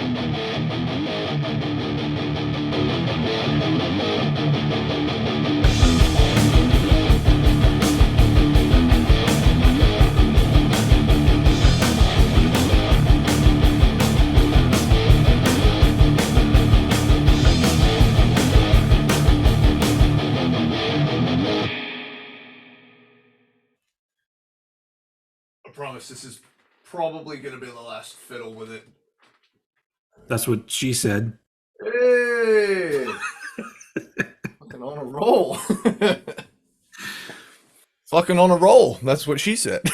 I promise this is probably going to be the last fiddle with it. That's what she said. Hey! Fucking on a roll. Fucking on a roll. That's what she said.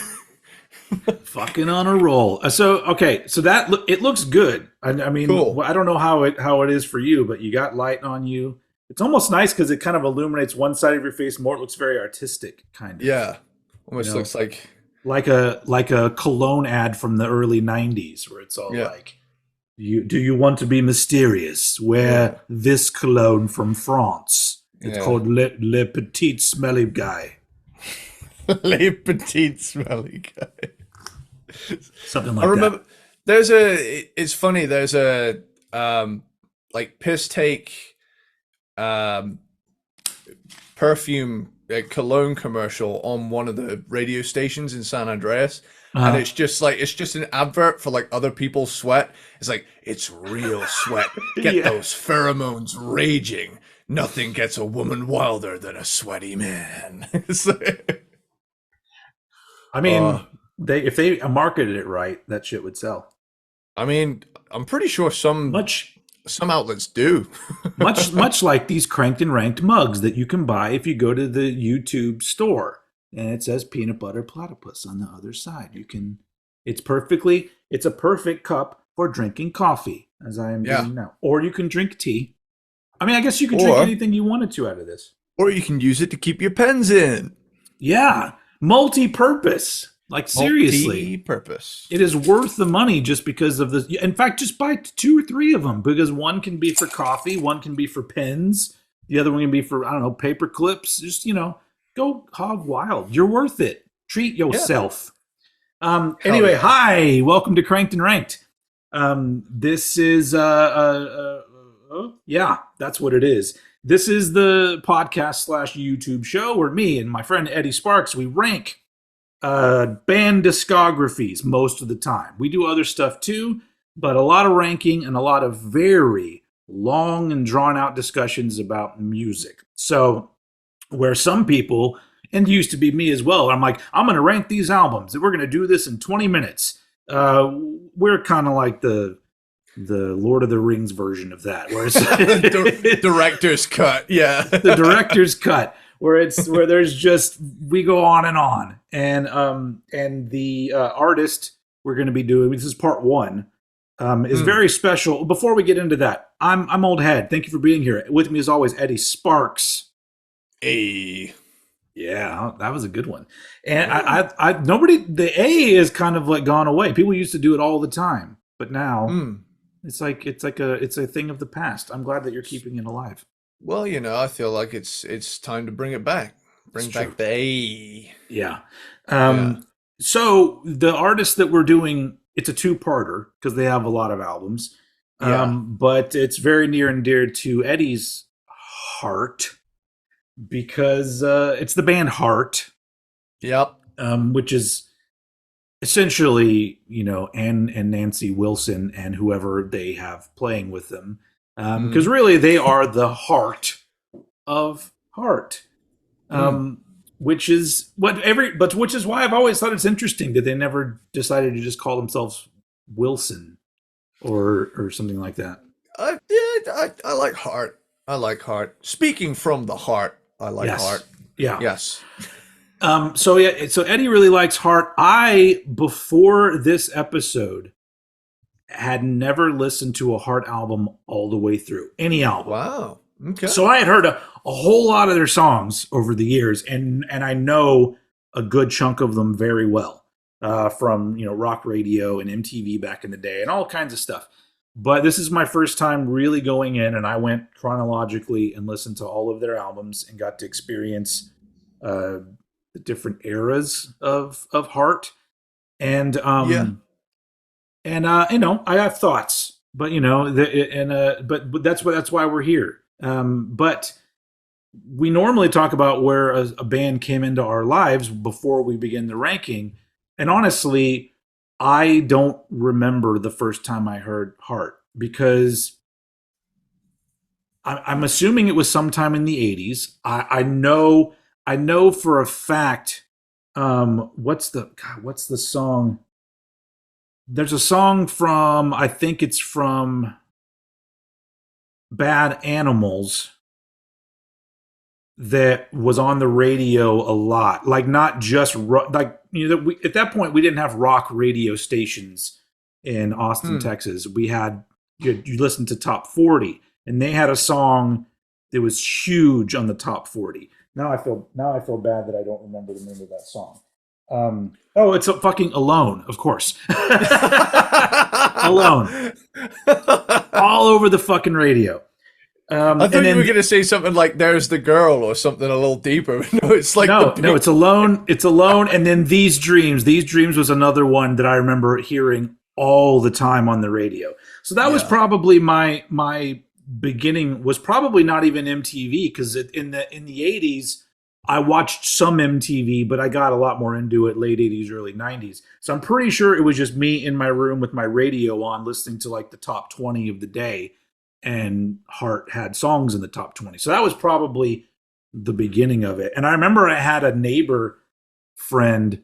Fucking on a roll. So that it looks good. I mean, Cool. I don't know how it is for you, but you got light on you. It's almost nice because it kind of illuminates one side of your face more. It looks very artistic, kind of. Yeah. Almost looks like a cologne ad from the early '90s, where it's all like, do you want to be mysterious? Wear this cologne from France. It's called Le Petit Smelly Guy. Le Petit Smelly Guy. Something like I remember that. it's funny, there's a like piss take perfume cologne commercial on one of the radio stations in San Andreas. And it's just an advert for like other people's sweat. It's like, it's real sweat. Get those pheromones raging. Nothing gets a woman wilder than a sweaty man. I mean, if they marketed it right, that shit would sell. I mean, I'm pretty sure some outlets do. much like these Cranked and Ranked mugs that you can buy if you go to the YouTube store. And it says peanut butter platypus on the other side. It's a perfect cup for drinking coffee, as I am doing now. Or you can drink tea. I mean, I guess you can drink anything you wanted to out of this. Or you can use it to keep your pens in. Yeah. Multi-purpose. Like, seriously. Multi-purpose. It is worth the money just because of this. In fact, just buy 2 or 3 of them, because one can be for coffee, one can be for pens, the other one can be for, I don't know, paper clips. Just, go hog wild. You're worth it. Treat yourself. Anyway, hi. Welcome to Cranked and Ranked. This is, that's what it is. This is the podcast / YouTube show where me and my friend Eddie Sparxx, we rank band discographies most of the time. We do other stuff too, but a lot of ranking and a lot of very long and drawn out discussions about music. So, where some people, and used to be me as well, I'm like, I'm going to rank these albums, and we're going to do this in 20 minutes. We're kind of like the Lord of the Rings version of that, where it's director's cut. Yeah. The director's cut, where there's just, we go on. And the artist we're going to be doing, this is part 1, is very special. Before we get into that, I'm Old Head. Thank you for being here. With me as always, Eddie Sparxx. A. Yeah, that was a good one. And the A is kind of like gone away. People used to do it all the time, but now it's a thing of the past. I'm glad that you're keeping it alive. Well, I feel like it's time to bring it back. Bring back the A. Yeah. So the artist that we're doing, it's a 2-parter because they have a lot of albums. But it's very near and dear to Eddie's heart, because it's the band Heart. Yep. Which is essentially, Ann and Nancy Wilson and whoever they have playing with them. Because really they are the heart of Heart. Which is which is why I've always thought it's interesting that they never decided to just call themselves Wilson or something like that. I like Heart. I like Heart. Speaking from the heart, I like Heart. Yeah. Yes. So Eddie really likes Heart. I, before this episode, had never listened to a Heart album all the way through. Any album. Wow. Okay. So I had heard a whole lot of their songs over the years, and I know a good chunk of them very well, from rock radio and MTV back in the day and all kinds of stuff. But this is my first time really going in, and I went chronologically and listened to all of their albums and got to experience the different eras of Heart. And I have thoughts but but that's why we're here. But we normally talk about where a band came into our lives before we begin the ranking. And honestly, I don't remember the first time I heard Heart because I'm assuming it was sometime in the 80s. I know for a fact. What's the song? There's a song from, I think it's from Bad Animals, that was on the radio a lot. Like not just like at that point we didn't have rock radio stations in Austin, Hmm. Texas. We had you listened to Top 40, and they had a song that was huge on the Top 40. Now I feel bad that I don't remember the name of that song. Oh, it's a fucking Alone, of course. Alone, all over the fucking radio. I thought And you were then going to say something like "There's the girl" or something a little deeper. No, it's like no, it's Alone. It's Alone, and then These Dreams. These Dreams was another one that I remember hearing all the time on the radio. So that was Yeah. probably my beginning. Was probably not even MTV, because in the 80s I watched some MTV, but I got a lot more into it late 80s, early 90s. So I'm pretty sure it was just me in my room with my radio on, listening to like the top 20 of the day, and Heart had songs in the top 20. So that was probably the beginning of it. And I remember I had a neighbor friend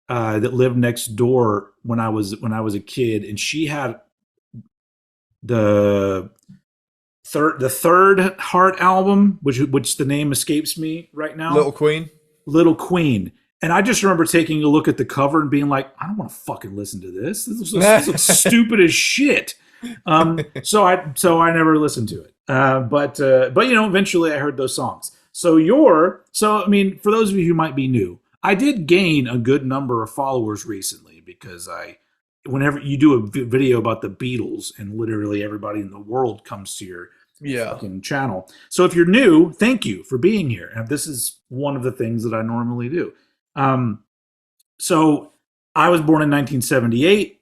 that lived next door when I was a kid, and she had the third Heart album, which the name escapes me right now, Little Queen. Little Queen. And I just remember taking a look at the cover and being like, I don't want to fucking listen to this. This looks stupid as shit. So I never listened to it. But eventually I heard those songs. So I mean, for those of you who might be new, I did gain a good number of followers recently, because whenever you do a video about the Beatles, and literally everybody in the world comes to your Yeah. fucking channel. So if you're new, thank you for being here. And this is one of the things that I normally do. So I was born in 1978.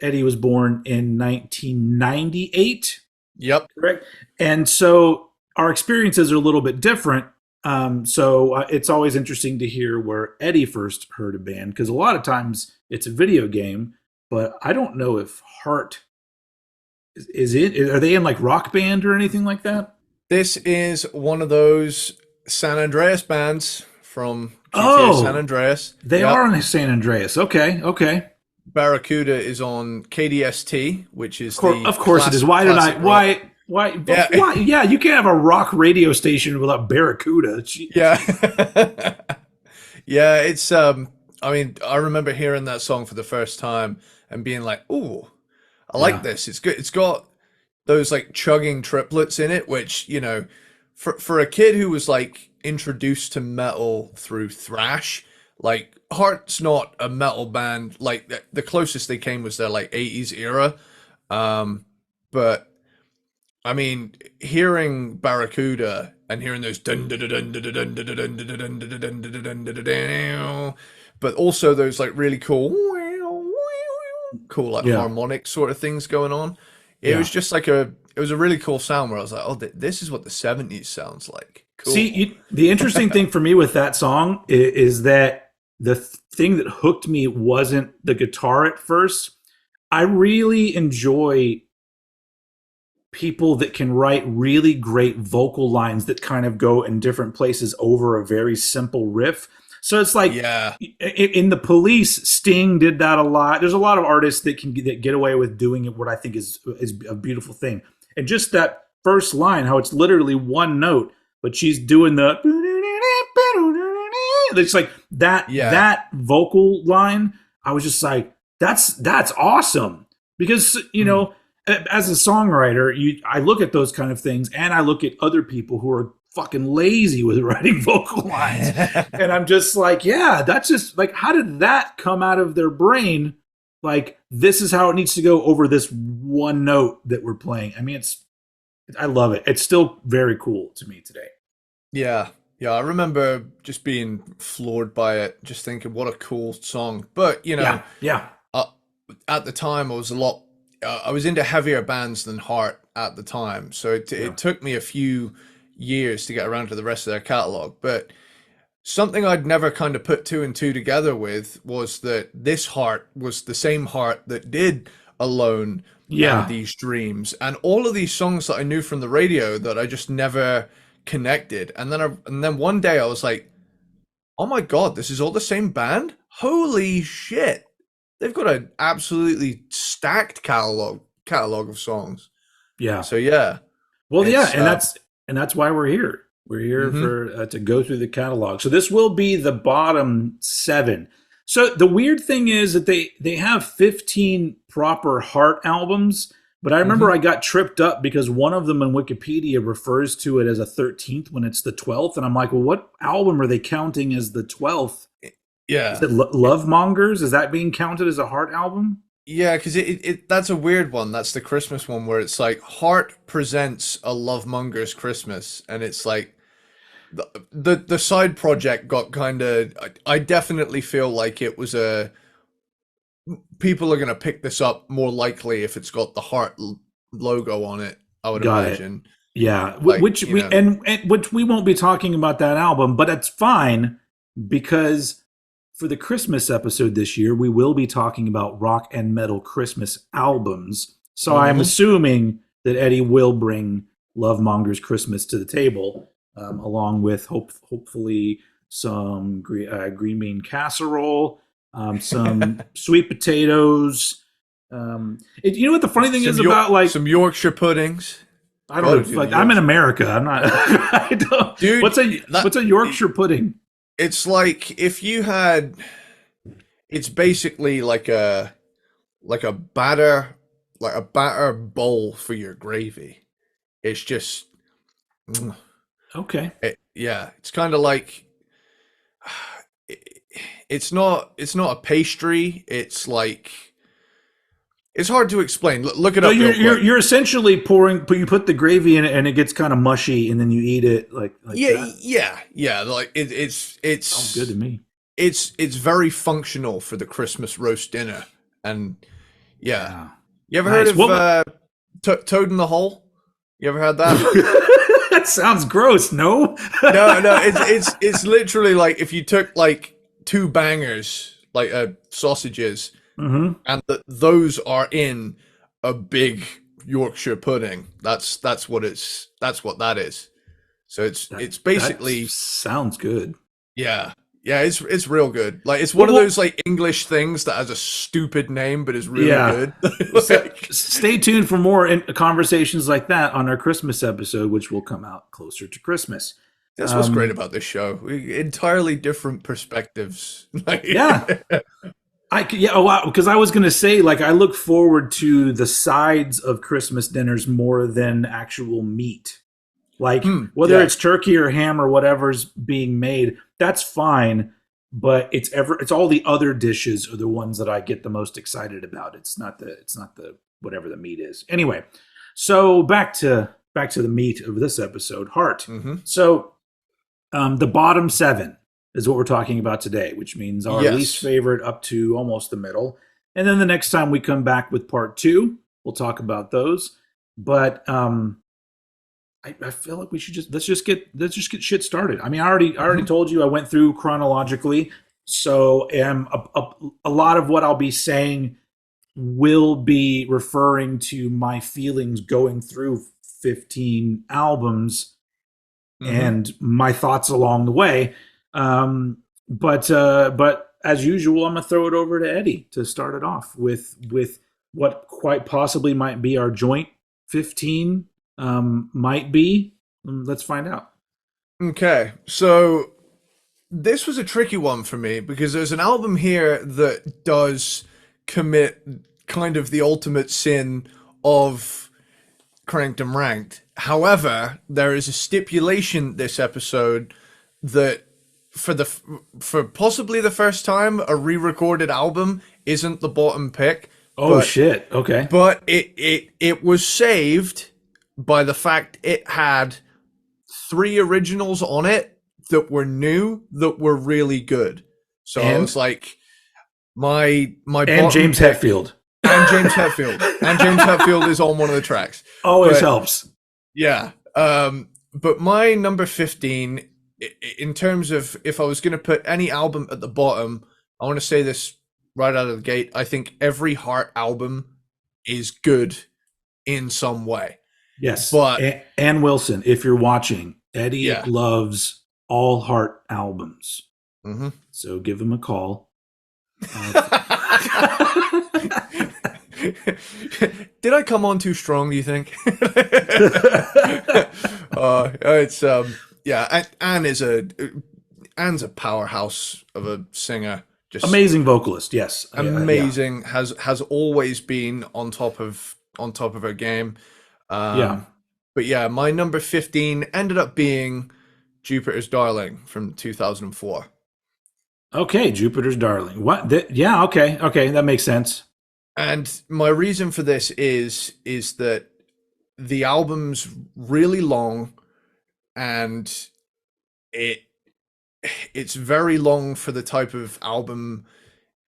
Eddie was born in 1998. Yep. Correct. And so our experiences are a little bit different. It's always interesting to hear where Eddie first heard a band, because a lot of times it's a video game, but I don't know if Heart is it. Are they in like Rock Band or anything like that? This is one of those San Andreas bands from GTA San Andreas. They Yep. are on San Andreas. Okay. Barracuda is on KDST, which is Of course it is. Why did I? Why? Yeah. Why? Yeah, you can't have a rock radio station without Barracuda. Yeah. Yeah, it's I mean, I remember hearing that song for the first time and being like, "Ooh, I like Yeah. this. It's good. It's got those like chugging triplets in it, which, for a kid who was like introduced to metal through thrash, like Heart's not a metal band. Like the closest they came was their like 80s era. But I mean, hearing Barracuda and hearing those dun dun dun dun dun dun dun dun dun dun dun dun dun dun dun, but also those like really cool like Yeah. harmonic sort of things going on. It Yeah. was just like it was a really cool sound where I was like, oh, this is what the 70s sounds like. Cool. See, the interesting thing for me with that song is that the thing that hooked me wasn't the guitar at first. I really enjoy people that can write really great vocal lines that kind of go in different places over a very simple riff. So it's like, Yeah. in the Police, Sting did that a lot. There's a lot of artists that get away with doing it, what I think is a beautiful thing. And just that first line, how it's literally one note, but she's doing the, it's like that. Yeah. That vocal line, I was just like, that's awesome. Because as a songwriter, I look at those kind of things, and I look at other people who are fucking lazy with writing vocal lines, and I'm just like, yeah, that's just like, how did that come out of their brain? Like, this is how it needs to go over this one note that we're playing. I mean, I love it. It's still very cool to me today. Yeah. Yeah, I remember just being floored by it, just thinking what a cool song. But, Yeah. uh, at the time I was a lot I was into heavier bands than Heart at the time, so Yeah. it took me a few years to get around to the rest of their catalog. But something I'd never kind of put two and two together with was that this Heart was the same Heart that did Alone and Yeah. These Dreams, and all of these songs that I knew from the radio that I just never connected. And then one day I was like, oh my God, this is all the same band? Holy shit. They've got an absolutely stacked catalog of songs. Yeah. So yeah, Well, yeah, it's and that's why we're here. We're here mhm, for to go through the catalog. So this will be the bottom 7. So the weird thing is that they have 15 proper Heart albums, but I remember mhm. I got tripped up because one of them in Wikipedia refers to it as a 13th when it's the 12th, and I'm like, well, what album are they counting as the 12th? Is Yeah. it Love Mongers? Is that being counted as a Heart album? Yeah, because that's a weird one. That's the Christmas one where it's like Heart presents a Love Monger's Christmas, and it's like the side project got kind of. I definitely feel like it was a. People are gonna pick this up more likely if it's got the Heart logo on it. I would Got it. imagine. Yeah, Like which we and which we won't be talking about that album, but it's fine because for the Christmas episode this year, we will be talking about rock and metal Christmas albums. So I'm mhm. assuming that Eddie will bring Love Monger's Christmas to the table, along with hopefully some green bean casserole, some sweet potatoes. You know what the funny thing is about like Some Yorkshire puddings. I Gotta don't know. do the Like I'm in Yorkshire, America. I'm not. I don't. dude. What's a Yorkshire pudding? It's like if you had. It's basically like a batter like a batter bowl for your gravy. It's just mm, Okay. yeah, it's kind of like it, it's not a pastry. It's like it's hard to explain. Look it So up real quick. you're essentially pouring, but you put the gravy in it, and it gets kind of mushy, and then you eat it like Yeah, that. yeah. Like Sounds good to me. it's very functional for the Christmas roast dinner. And yeah, Yeah. you ever heard Nice. of What? Toad in the Hole? You ever had that? That sounds gross. No. No, it's literally like if you took like two bangers, like sausages, Hmm. and those are in a big Yorkshire pudding. That's what that is. So it's That basically sounds good. yeah. Yeah, it's real good. Like it's Well, one of well, those like English things that has a stupid name but is really yeah. good. Like, Stay tuned for more conversations like that on our Christmas episode, which will come out closer to Christmas. that's what's great Um, about this show. Entirely different perspectives. Like, yeah, yeah, oh, wow, because I was going to say, like, I look forward to the sides of Christmas dinners more than actual meat. Like, whether yeah. it's turkey or ham or whatever's being made, that's fine. But it's all the other dishes are the ones that I get the most excited about. It's not the whatever the meat is. Anyway, so back to the meat of this episode, Heart. Hmm. So the bottom 7 is what we're talking about today, which means our least Yes. favorite up to almost the middle. And then the next time we come back with part 2, we'll talk about those. But I feel like we should let's just get shit started. I mean, I already Hmm. told you I went through chronologically, so a lot of what I'll be saying will be referring to my feelings going through 15 albums Hmm. and my thoughts along the way. But as usual, I'm gonna throw it over to Eddie to start it off with what quite possibly might be our joint 15. Might be. Let's find out. Okay, so this was a tricky one for me because there's an album here that does commit kind of the ultimate sin of cranked and ranked. However, there is a stipulation this episode that for possibly the first time a re-recorded album isn't the bottom pick, Oh but shit. Okay. it was saved by the fact it had three originals on it that were new that were really good. So I And was like, my and bottom James pick, Hetfield. and James Hetfield. And James Hetfield is on one of the tracks. Always But helps. yeah. But my number 15, in terms of if I was going to put any album at the bottom, I want to say this right out of the gate. I think every Heart album is good in some way. Yes. But Ann Wilson, if you're watching, Eddie yeah. loves all Heart albums. Mm-hmm. So give him a call. Did I come on too strong, do you think? It's yeah, Anne's a powerhouse of a singer. Just amazing vocalist, yes. amazing. Yeah. Has always been on top of her game. Yeah. But yeah, my number 15 ended up being Jupiter's Darling from 2004. Okay, Jupiter's Darling. What? Yeah, okay, that makes sense. And my reason for this is that the album's really long, and it's very long for the type of album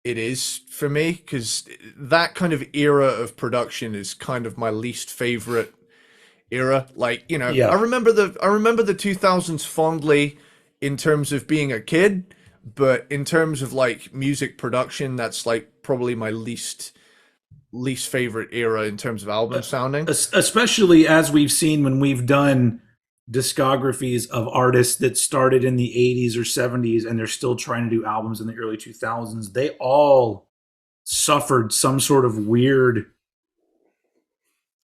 it is for me, because that kind of era of production is kind of my least favorite era. Like, you know, Yeah. I remember the 2000s fondly in terms of being a kid, but in terms of like music production, that's like probably my least favorite era in terms of album sounding. Especially as we've seen when we've done discographies of artists that started in the 80s or 70s and they're still trying to do albums in the early 2000s. They all suffered some sort of weird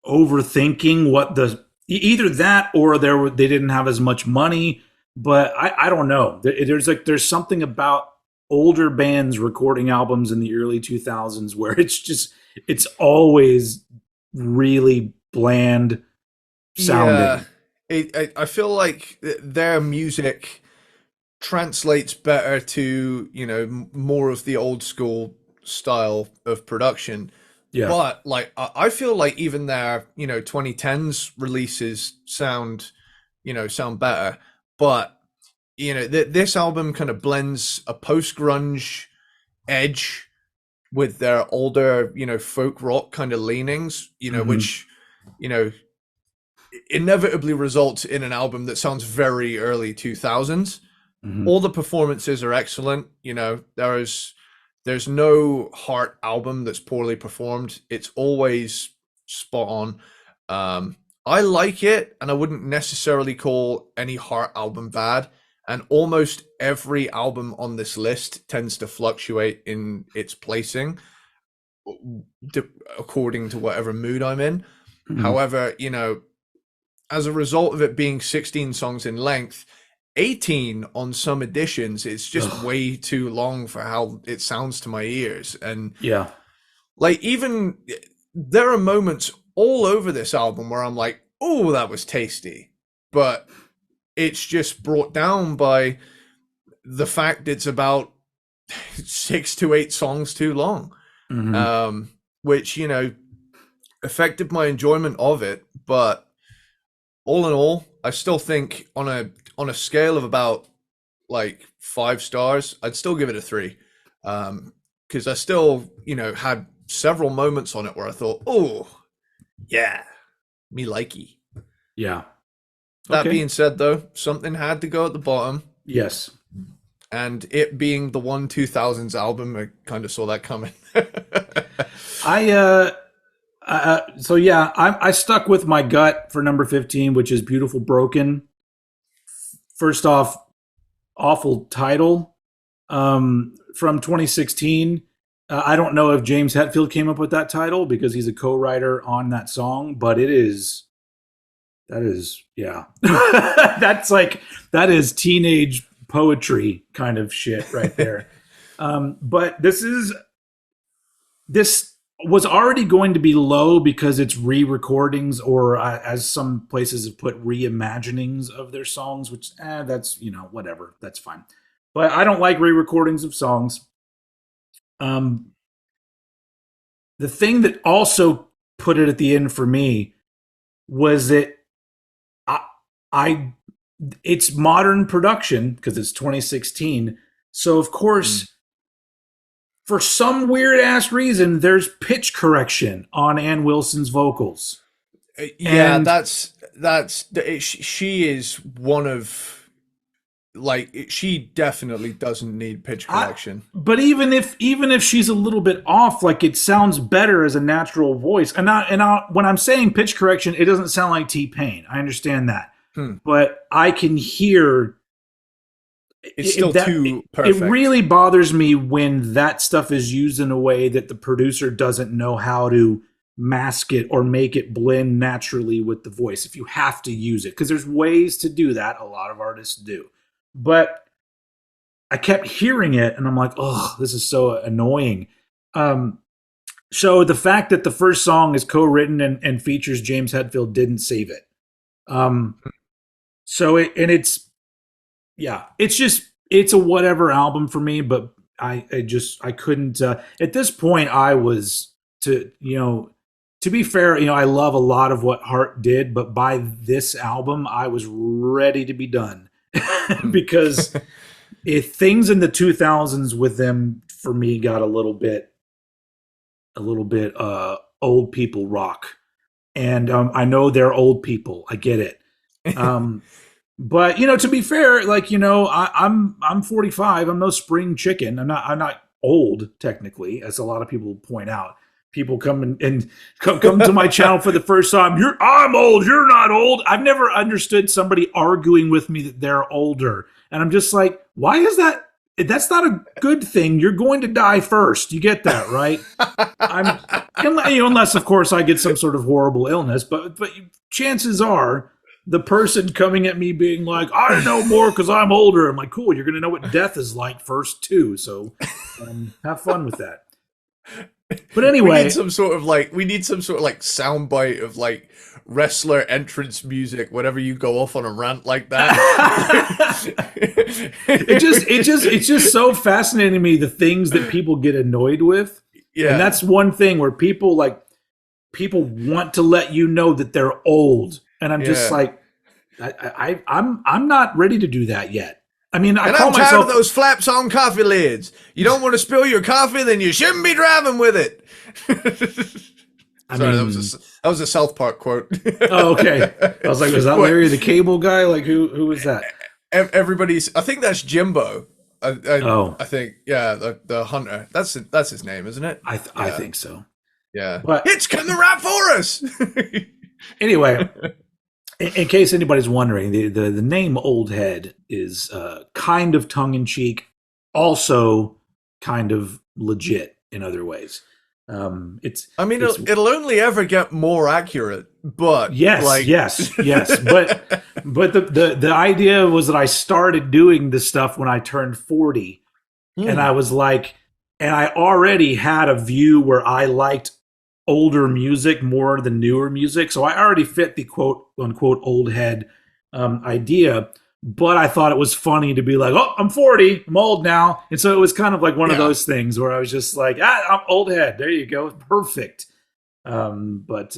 overthinking what the either that or they didn't have as much money, but I don't know. There's something about older bands recording albums in the early 2000s where it's always really bland sounding. Yeah, I feel like their music translates better to, you know, more of the old school style of production. Yeah. But like I feel like even their, you know, 2010s releases sound better. But you know, this album kind of blends a post-grunge edge with their older, you know, folk rock kind of leanings, you know, which, you know, inevitably results in an album that sounds very early 2000s. All the performances are excellent. You know, there's no Heart album that's poorly performed. It's always spot on. I like it, and I wouldn't necessarily call any Heart album bad. And almost every album on this list tends to fluctuate in its placing according to whatever mood I'm in. However, you know, as a result of it being 16 songs in length, 18 on some editions, it's just way too long for how it sounds to my ears. And yeah, like, even there are moments all over this album where I'm like, oh, that was tasty, but it's just brought down by the fact it's about 6 to 8 songs too long. Which, you know, affected my enjoyment of it. But all in all, I still think on a scale of about like 5 stars, I'd still give it a 3. Because I still, you know, had several moments on it where I thought, oh, yeah, me likey. Yeah. That being said, though, something had to go at the bottom. Yes. And it being the 2000s album, I kind of saw that coming. So yeah, I stuck with my gut for number 15, which is Beautiful Broken. First off, awful title. From 2016. I don't know if James Hetfield came up with that title because he's a co-writer on that song, but that is yeah. that is teenage poetry kind of shit right there. But this was already going to be low because it's re-recordings or as some places have put, reimaginings of their songs, which that's, you know, whatever, that's fine. But I don't like re-recordings of songs. The thing that also put it at the end for me was that it's modern production because it's 2016. So of course for some weird ass reason, there's pitch correction on Ann Wilson's vocals. Yeah, And she is one of like she definitely doesn't need pitch correction. But even if she's a little bit off, like it sounds better as a natural voice. When I'm saying pitch correction, it doesn't sound like T-Pain. I understand that, but I can hear. It's still too perfect. It really bothers me when that stuff is used in a way that the producer doesn't know how to mask it or make it blend naturally with the voice. If you have to use it, because there's ways to do that. A lot of artists do. But I kept hearing it, and I'm like, oh, this is so annoying. So the fact that the first song is co-written and features James Hetfield didn't save it. It's a whatever album for me, but I couldn't. At this point, I was to be fair, I love a lot of what Hart did, but by this album, I was ready to be done. Because if things in the 2000s with them for me got a little bit old people rock, and I know they're old people, I get it, but to be fair, like I'm 45, I'm no spring chicken, I'm not old technically, as a lot of people point out. People come and come to my channel for the first time. I'm old. You're not old. I've never understood somebody arguing with me that they're older, and I'm just like, why is that? That's not a good thing. You're going to die first. You get that, right? Unless of course I get some sort of horrible illness, but chances are the person coming at me being like, I know more because I'm older. I'm like, cool. You're going to know what death is like first too. So have fun with that. But anyway, we need some sort of soundbite of like wrestler entrance music whenever you go off on a rant like that. It's just so fascinating to me, the things that people get annoyed with. Yeah. And that's one thing where people want to let you know that they're old. And I'm just like, I'm not ready to do that yet. I mean, I'm tired of those flaps on coffee lids. You don't want to spill your coffee, then you shouldn't be driving with it. That was a South Park quote. Oh, okay. I was like, was that Larry the Cable Guy? Like, who was that? I think that's Jimbo. I think, yeah, the hunter. That's his name, isn't it? I think so. Yeah, but it's coming right for us. Anyway. In case anybody's wondering, the name Old Head is kind of tongue-in-cheek, also kind of legit in other ways. It'll only ever get more accurate, but yes. But the idea was that I started doing this stuff when I turned 40, and I was like, and I already had a view where I liked older music more than newer music, so I already fit the quote unquote old head idea, but I thought it was funny to be like, oh, I'm 40, I'm old now. And so it was kind of like one of those things where I was just like, I'm old head, there you go, perfect. But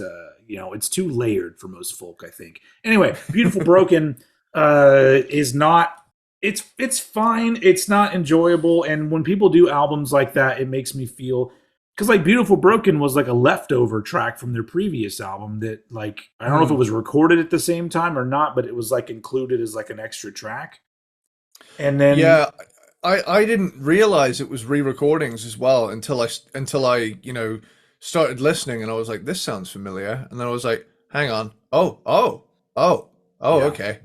it's too layered for most folk, I think. Anyway, Beautiful Broken is not, it's fine, it's not enjoyable, and when people do albums like that, it makes me feel, because like Beautiful Broken was like a leftover track from their previous album that, like, I don't know if it was recorded at the same time or not, but it was like included as like an extra track. And then I didn't realize it was re-recordings as well until I started listening, and I was like, this sounds familiar, and then I was like, hang on, okay.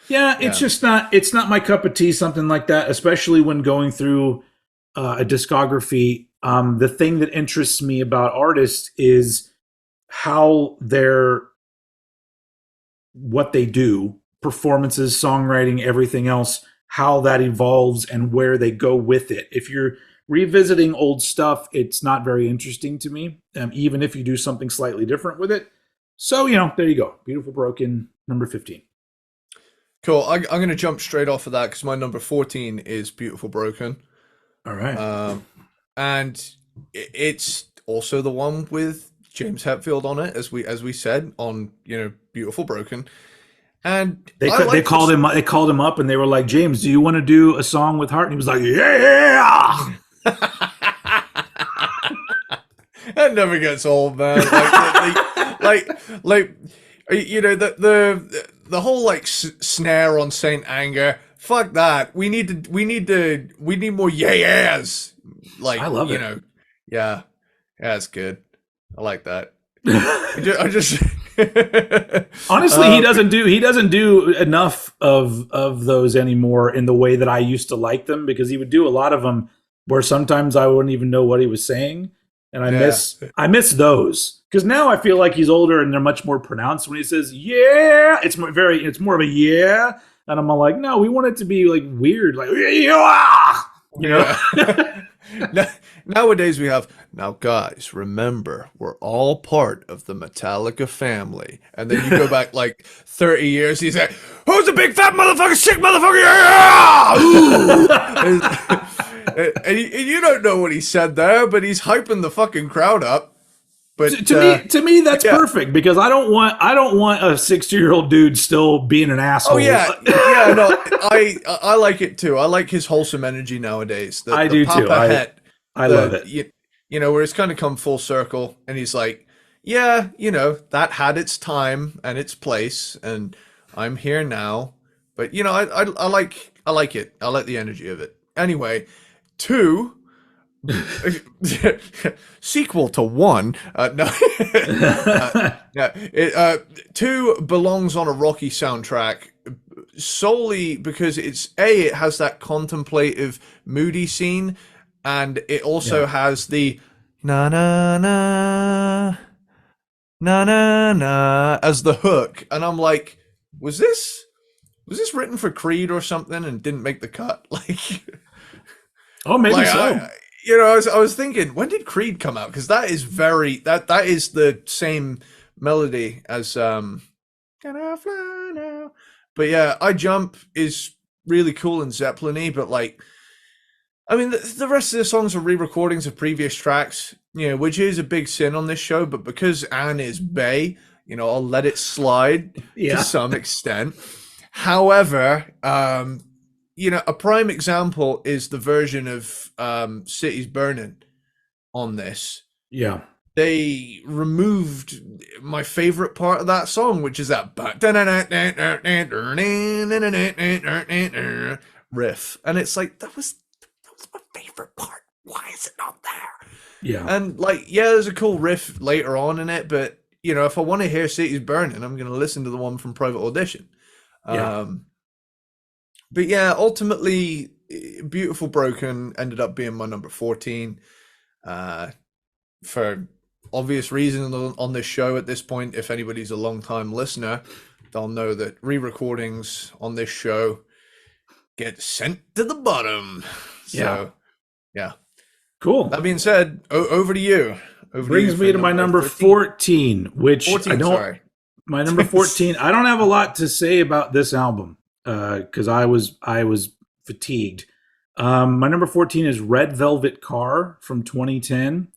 Yeah, it's just not my cup of tea, something like that, especially when going through a discography. The thing that interests me about artists is how what they do, performances, songwriting, everything else, how that evolves and where they go with it. If you're revisiting old stuff, it's not very interesting to me, even if you do something slightly different with it. So, there you go. Beautiful Broken, number 15. Cool. I'm going to jump straight off of that because my number 14 is Beautiful Broken. All right. And it's also the one with James Hetfield on it, as we said on Beautiful Broken. And they called him up and they were like, James, do you want to do a song with Hart? And he was like, yeah. That never gets old, man. Like, you know, the whole like snare on Saint Anger. Fuck that. We need more yeahs. Like, I love you it. know, yeah, it's good. I like that. I just Honestly, he doesn't do enough of those anymore in the way that I used to like them, because he would do a lot of them where sometimes I wouldn't even know what he was saying, and I yeah. miss those, because now I feel like he's older and they're much more pronounced when he says yeah. It's more of a yeah, and I'm all like, no, we want it to be like weird, like yeah, you know. Yeah. Nowadays we have, now guys, remember, we're all part of the Metallica family. And then you go back like 30 years, he's like, who's the big fat motherfucker, sick motherfucker? Yeah! and you don't know what he said there, but he's hyping the fucking crowd up. But to me, that's perfect, because I don't want a 60-year-old dude still being an asshole. Oh yeah, yeah. No, I like it too. I like his wholesome energy nowadays. I do too. I love it. You know, where it's kind of come full circle, and he's like, yeah, you know, that had its time and its place, and I'm here now. But you know, I like it. I like the energy of it. Anyway, 2. Sequel to 1. No. Yeah. 2 belongs on a Rocky soundtrack solely because it has that contemplative, moody scene, and it also has the na na na na na na as the hook, and I'm like, was this written for Creed or something and didn't make the cut? Like, oh, maybe so. You know, I was thinking, when did Creed come out? Because that is that is the same melody as Can I Fly Now? But yeah, I Jump is really cool and Zeppelin-y, but like, I mean, the rest of the songs are re-recordings of previous tracks, you know, which is a big sin on this show. But because Anne is Bay, you know, I'll let it slide to some extent. However, you know, a prime example is the version of Cities Burning on this. Yeah. They removed my favorite part of that song, which is that riff. And it's like, that was my favorite part. Why is it not there? Yeah. And like, yeah, there's a cool riff later on in it, but you know, if I want to hear Cities Burning, I'm going to listen to the one from Private Audition. Yeah. But yeah, ultimately, Beautiful Broken ended up being my number 14. For obvious reasons on this show at this point, if anybody's a long-time listener, they'll know that re-recordings on this show get sent to the bottom. So, yeah. Cool. That being said, over to you. Brings me to my number 14, which my number 14, I don't have a lot to say about this album because I was fatigued. My number 14 is Red Velvet Car from 2010.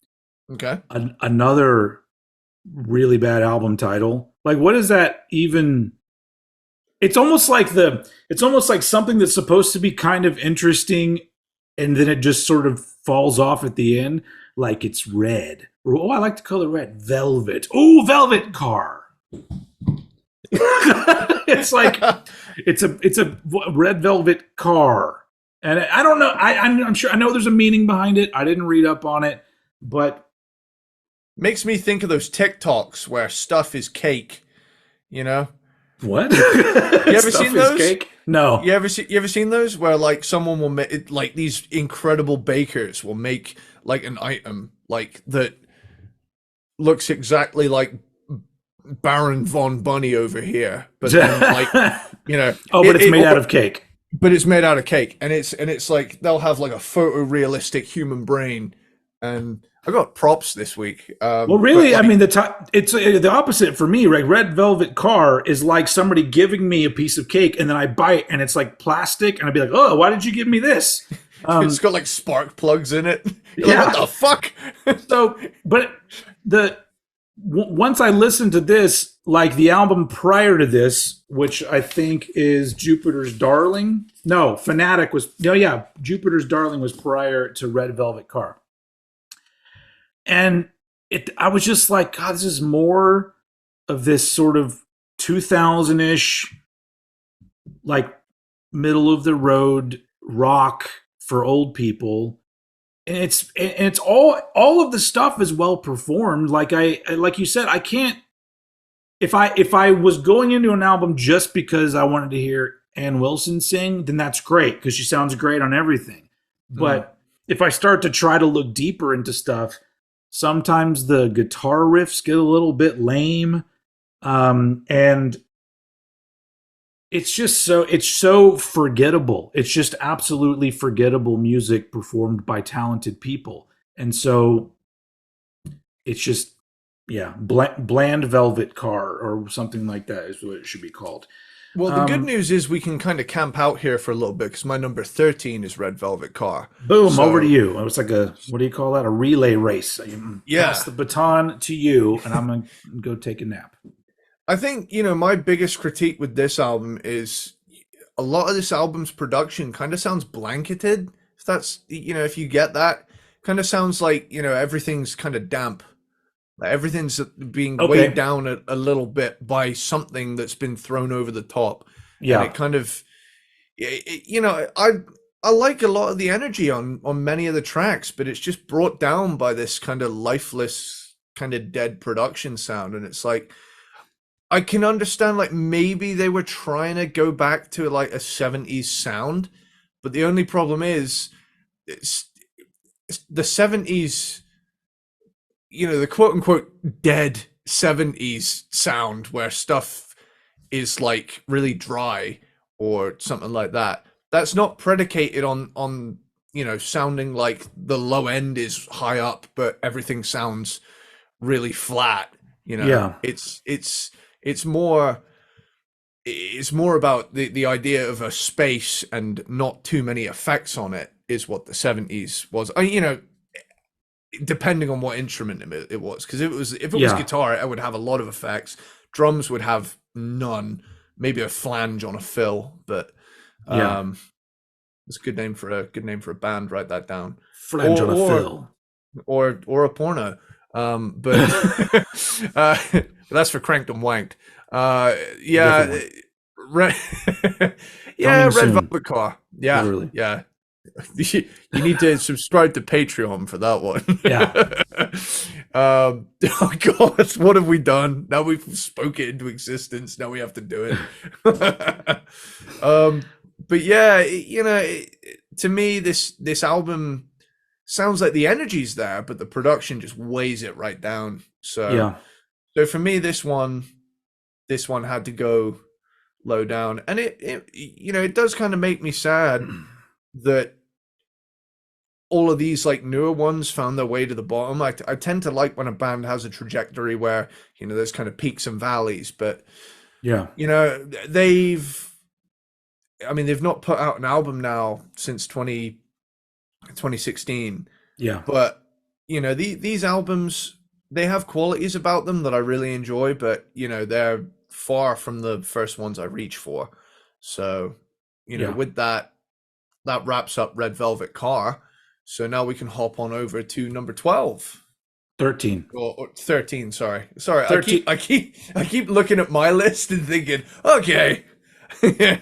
Okay. Another really bad album title. Like, what is that even? It's almost like something that's supposed to be kind of interesting, and then it just sort of falls off at the end. Like, it's red. Oh, I like the color red. Velvet. Oh, Velvet Car. It's like it's a red velvet car, and I don't know. I'm sure I know there's a meaning behind it. I didn't read up on it, but makes me think of those TikToks where stuff is cake. You know what? You ever seen those? Cake? No. You ever seen those where like someone will make like these incredible bakers will make like an item like that looks exactly like Baron von Bunny over here, but then, like, you know, but it's made out of cake. But it's made out of cake, and it's like they'll have like a photorealistic human brain, and I got props this week. Well, really, I mean, it's the opposite for me. Right, Red Velvet Car is like somebody giving me a piece of cake, and then I bite, and it's like plastic, and I'd be like, "Oh, why did you give me this?" It's got like spark plugs in it. Like, what the fuck? So, but once I listened to this, like the album prior to this, which I think is Jupiter's Darling. No, Fanatic was. No, yeah, Jupiter's Darling was prior to Red Velvet Car. And I was just like, God, this is more of this sort of 2000-ish, like middle of the road rock for old people. And it's all of the stuff is well performed. Like you said, I can't, if I was going into an album just because I wanted to hear Ann Wilson sing, then that's great because she sounds great on everything. Mm. But if I start to try to look deeper into stuff, sometimes the guitar riffs get a little bit lame, and it's so forgettable. It's just absolutely forgettable music performed by talented people, and so it's just, yeah, bland velvet car or something like that is what it should be called. Well, the good Um, news is we can kind of camp out here for a little bit because my number 13 is Red Velvet Car. Boom, over to So, you. It's like a, what do you call that? A relay race. Pass yeah, the baton to you, and I'm gonna go take a nap. I think, my biggest critique with this album is a lot of this album's production kind of sounds blanketed. If that's, if you get that, kind of sounds like, everything's kind of damp. Like everything's being weighed Okay. down a little bit by something that's been thrown over the top. And Yeah. it kind of, I like a lot of the energy on many of the tracks, but it's just brought down by this kind of lifeless, kind of dead production sound. And it's like, I can understand like maybe they were trying to go back to like a 70s sound, but the only problem is it's, it's the 70s, the quote unquote dead 70s sound where stuff is like really dry or something like that. That's not predicated on sounding like the low end is high up but everything sounds really flat. Yeah. It's more about the idea of a space and not too many effects on it is what the 70s was. Depending on what instrument it was, because if it was Yeah. guitar, it would have a lot of effects. Drums would have none, maybe a flange on a fill, but Yeah. um, it's a good name for a band. Write that down, Flange or on a or fill. or a porno. But that's for cranked and wanked. Different Yeah, one. red, yeah, Coming Red soon. Velvet Car. Yeah, Literally. yeah. You need to subscribe to Patreon for that one. Yeah. Oh God, what have we done? Now we've spoken it into existence. Now we have to do it. But yeah, to me, this album sounds like the energy's there, but the production just weighs it right down. So, Yeah. so for me, this one had to go low down, and it does kind of make me sad that all of these like newer ones found their way to the bottom. I tend to like when a band has a trajectory where there's kind of peaks and valleys, but Yeah. they've they've not put out an album now since 2016, Yeah. but these albums, they have qualities about them that I really enjoy, but they're far from the first ones I reach for. So Yeah. with that wraps up Red Velvet Car. So now we can hop on over to number 12 13. or 13. Sorry. 13. I keep looking at my list and thinking, okay.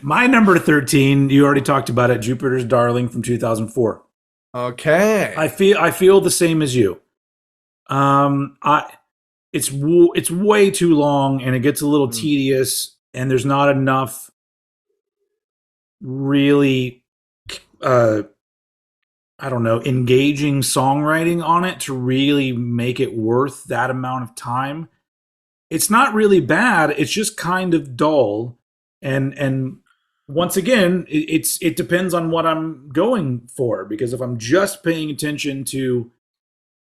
My number 13, you already talked about it, Jupiter's Darling from 2004. Okay. I feel the same as you. I it's way too long and it gets a little Mm, tedious and there's not enough really uh I don't know, engaging songwriting on it to really make it worth that amount of time. It's not really bad, it's just kind of dull, and once again, it depends on what I'm going for, because if I'm just paying attention to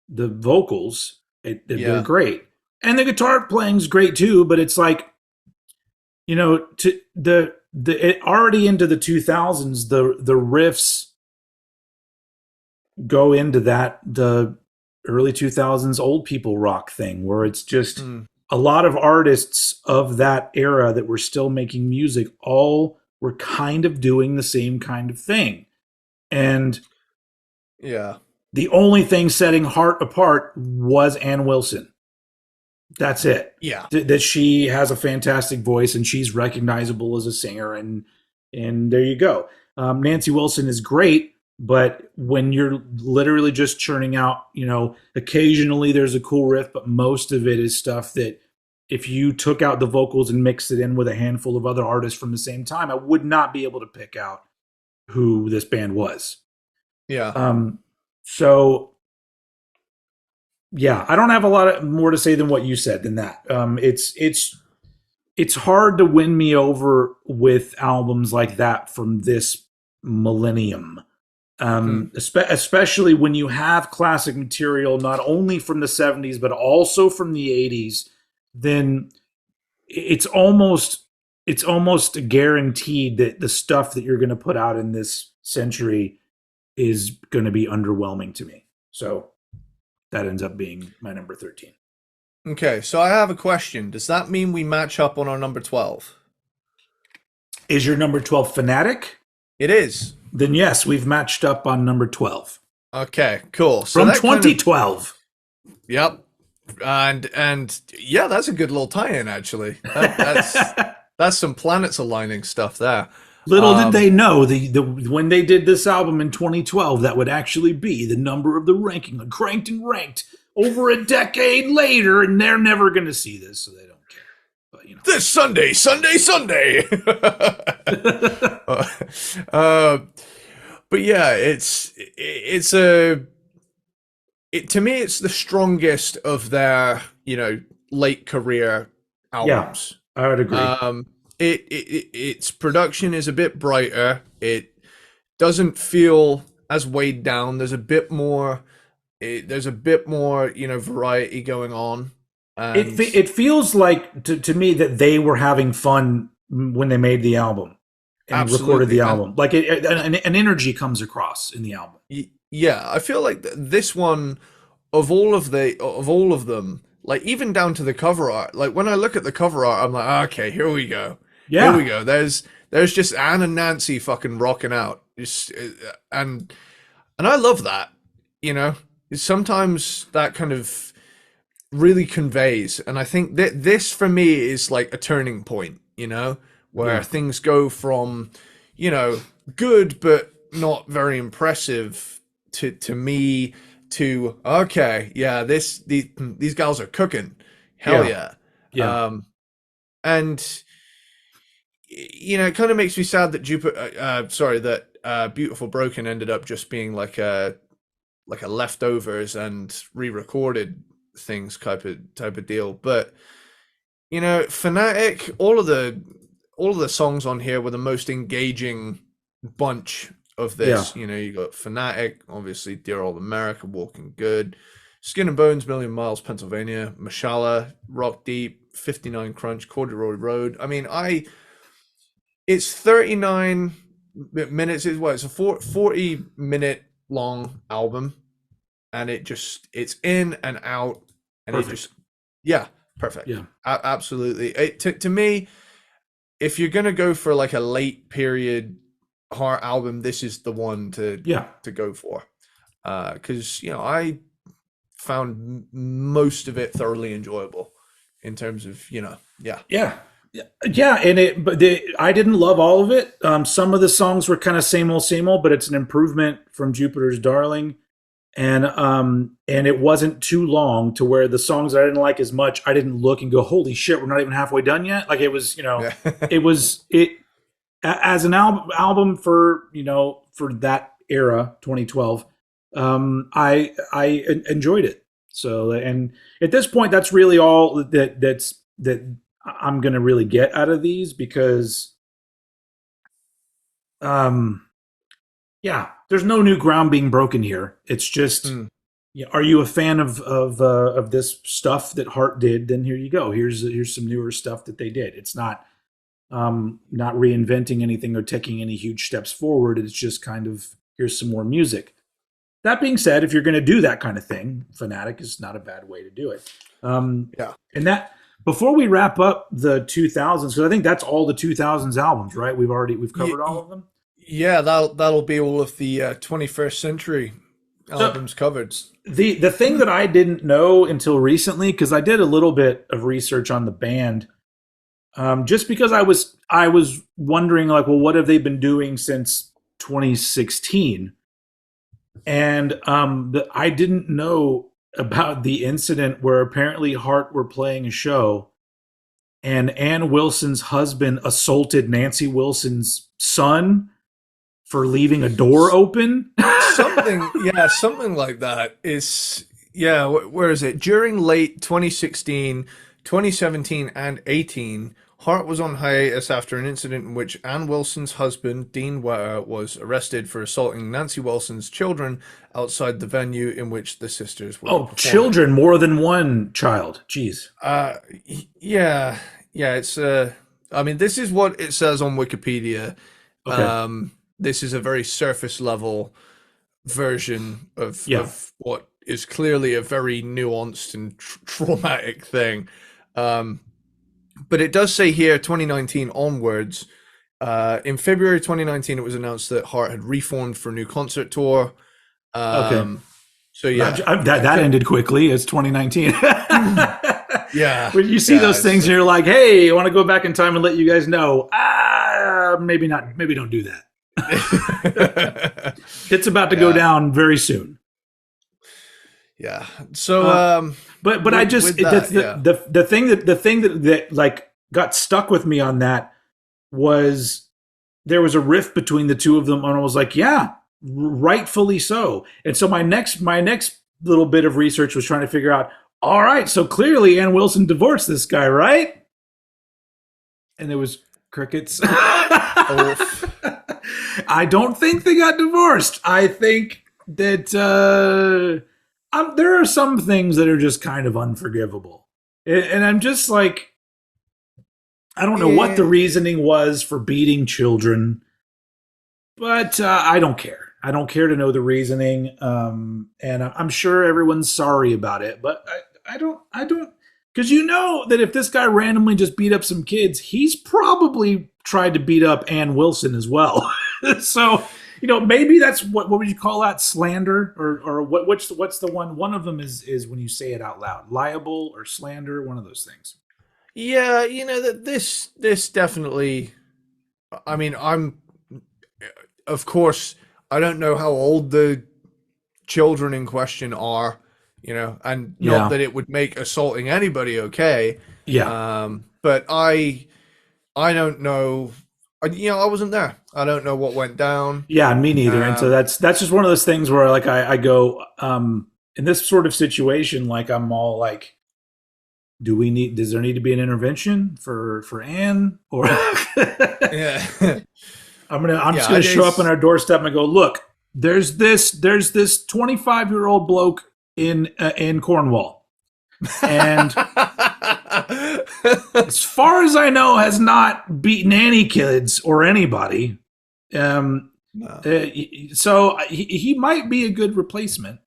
the vocals, they're yeah. great. And the guitar playing's great too, but it's like, to it already into the 2000s, the riffs go into the early 2000s old people rock thing where it's just Mm, a lot of artists of that era that were still making music all were kind of doing the same kind of thing. And yeah. The only thing setting Heart apart was Ann Wilson. That's it. Yeah. That she has a fantastic voice and she's recognizable as a singer, and there you go. Nancy Wilson is great, but when you're literally just churning out, occasionally there's a cool riff, but most of it is stuff that if you took out the vocals and mixed it in with a handful of other artists from the same time, I would not be able to pick out who this band was. Yeah. So yeah, I don't have a lot more to say than what you said than that. It's hard to win me over with albums like that from this millennium. Especially when you have classic material not only from the 70s but also from the 80s, then it's almost guaranteed that the stuff that you're going to put out in this century is going to be underwhelming to me. So that ends up being my number 13. Okay, so I have a question. Does that mean we match up on our number 12? Is your number 12 Fanatic? It is. Then yes, we've matched up on number 12. Okay, cool. So from 2012. Yep. And yeah, that's a good little tie-in, actually. That's some planets aligning stuff there. Little did they know when they did this album in 2012, that would actually be the number of the ranking, cranked and ranked over a decade later, and they're never going to see this, so they don't care. But this Sunday. But yeah, to me, it's the strongest of their late career albums. Yeah, I would agree. Its production is a bit brighter. It doesn't feel as weighed down. There's a bit more. There's a bit more, variety going on. And it feels like to me that they were having fun when they made the album and recorded the album. Like an energy comes across in the album. Yeah, I feel like this one, of all of them, like even down to the cover art. Like when I look at the cover art, I'm like, okay, here we go. Yeah. Here we go. There's just Anne and Nancy fucking rocking out. And I love that. Sometimes that kind of really conveys, and I think that this for me is like a turning point, where things go from, good but not very impressive to me to okay, yeah, these gals are cooking, hell yeah. And it kind of makes me sad that Beautiful Broken ended up just being like a leftovers and re-recorded things type of deal. But Fanatic, all of the songs on here were the most engaging bunch of this. You got Fanatic, obviously Dear Old America, Walking Good, Skin and Bones, Million Miles, Pennsylvania, Mashallah, Rock Deep, 59 Crunch, Corduroy Road. I mean, it's 39 minutes. It's a 40-minute long album, and it's in and out, and perfect. Perfect. Yeah, absolutely. To me, if you're gonna go for like a late period Heart album, this is the one to go for, because I found most of it thoroughly enjoyable in terms of I didn't love all of it. Some of the songs were kind of same old, but it's an improvement from Jupiter's Darling. And it wasn't too long to where the songs that I didn't like as much, I didn't look and go, holy shit, we're not even halfway done yet. Like it was, it as an album for, for that era, 2012. I enjoyed it. So, and at this point, that's really all that I'm going to really get out of these, because, there's no new ground being broken here. It's just, are you a fan of this stuff that Heart did? Then here you go. Here's some newer stuff that they did. It's not reinventing anything or taking any huge steps forward. It's just kind of, here's some more music. That being said, if you're going to do that kind of thing, Fanatic is not a bad way to do it. And that, before we wrap up the 2000s, because I think that's all the 2000s albums, right? We've covered all of them. Yeah, that'll be all of the 21st century So albums covered. the thing that I didn't know until recently, because I did a little bit of research on the band, just because I was wondering like, well, what have they been doing since 2016? And I didn't know about the incident where apparently Hart were playing a show and Ann Wilson's husband assaulted Nancy Wilson's son for leaving a door open. Something, yeah, something like that is, yeah, where is it? During late 2016, 2017, and 18, Hart was on hiatus after an incident in which Ann Wilson's husband, Dean Wetter, was arrested for assaulting Nancy Wilson's children outside the venue in which the sisters were Oh, performing. children, more than one child. Jeez. Yeah, yeah, it's, I mean, this is what it says on Wikipedia. Okay. This is a very surface level version Yeah. of what is clearly a very nuanced and traumatic thing. But it does say here 2019 onwards. In February 2019, it was announced that Hart had reformed for a new concert tour. Okay. So yeah, That ended quickly. It's 2019. yeah. When you see yeah, those things, and you're like, "Hey, I want to go back in time and let you guys know." Maybe not. Maybe don't do that. It's about to go down very soon. Yeah. So, but I just the thing that like got stuck with me on that was there was a rift between the two of them, and I was like, yeah, rightfully so. And so my next little bit of research was trying to figure out, all right, so clearly Ann Wilson divorced this guy, right? And there was crickets. I don't think they got divorced. I think that there are some things that are just kind of unforgivable. And I'm just like, I don't know what the reasoning was for beating children, but I don't care. I don't care to know the reasoning. And I'm sure everyone's sorry about it, but I don't, because you know that if this guy randomly just beat up some kids, he's probably tried to beat up Ann Wilson as well. So, maybe that's what would you call that? Slander or what's the one? One of them is when you say it out loud, liable or slander, one of those things. Yeah, that this definitely. I mean, of course, I don't know how old the children in question are, and not that it would make assaulting anybody okay. Yeah. But I don't know. I wasn't there. I don't know what went down. Yeah, me neither. And so that's just one of those things where like I go in this sort of situation, like I'm all like, does there need to be an intervention for Ann or yeah. I'm just gonna show up on our doorstep and go, look, there's this 25-year-old bloke in Cornwall, and as far as I know, has not beaten any kids or anybody. No. So he might be a good replacement.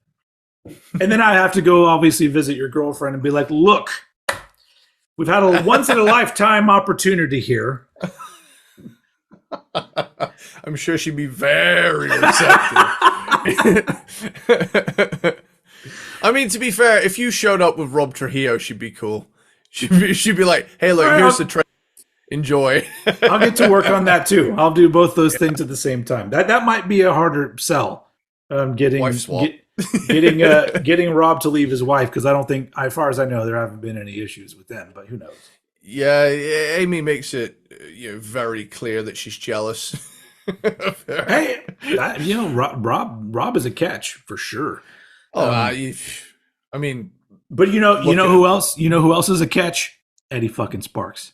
And then I have to go obviously visit your girlfriend and be like, look, we've had a once in a lifetime opportunity here. I'm sure she'd be very receptive. I mean, to be fair, if you showed up with Rob Trujillo, she'd be cool. She'd be like, hey, look, here's the trailer. Enjoy. I'll get to work on that too. I'll do both those things at the same time. That might be a harder sell. Getting Rob to leave his wife, because I don't think, as far as I know, there haven't been any issues with them. But who knows? Yeah, Amy makes it very clear that she's jealous. Hey, Rob is a catch for sure. Oh, I mean, but you know who else? You know who else is a catch? Eddie fucking Sparxx.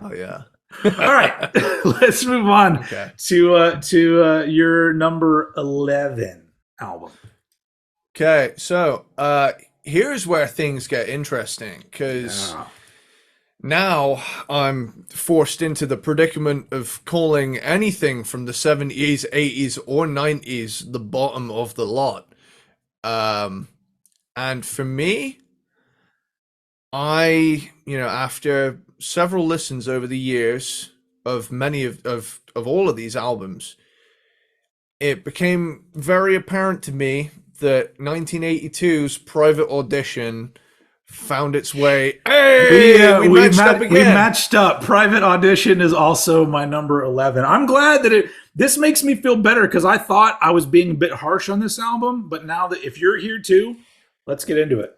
Oh yeah. All right, let's move on to your number 11 album. Okay, so here's where things get interesting, because now I'm forced into the predicament of calling anything from the 70s, 80s, or 90s the bottom of the lot. And for me, after several listens over the years of many of all of these albums, it became very apparent to me that 1982's Private Audition found its way. Hey, we matched up We again. matched up. Private Audition is also my number 11. I'm glad that this makes me feel better because I thought I was being a bit harsh on this album, but now that if you're here too, let's get into it.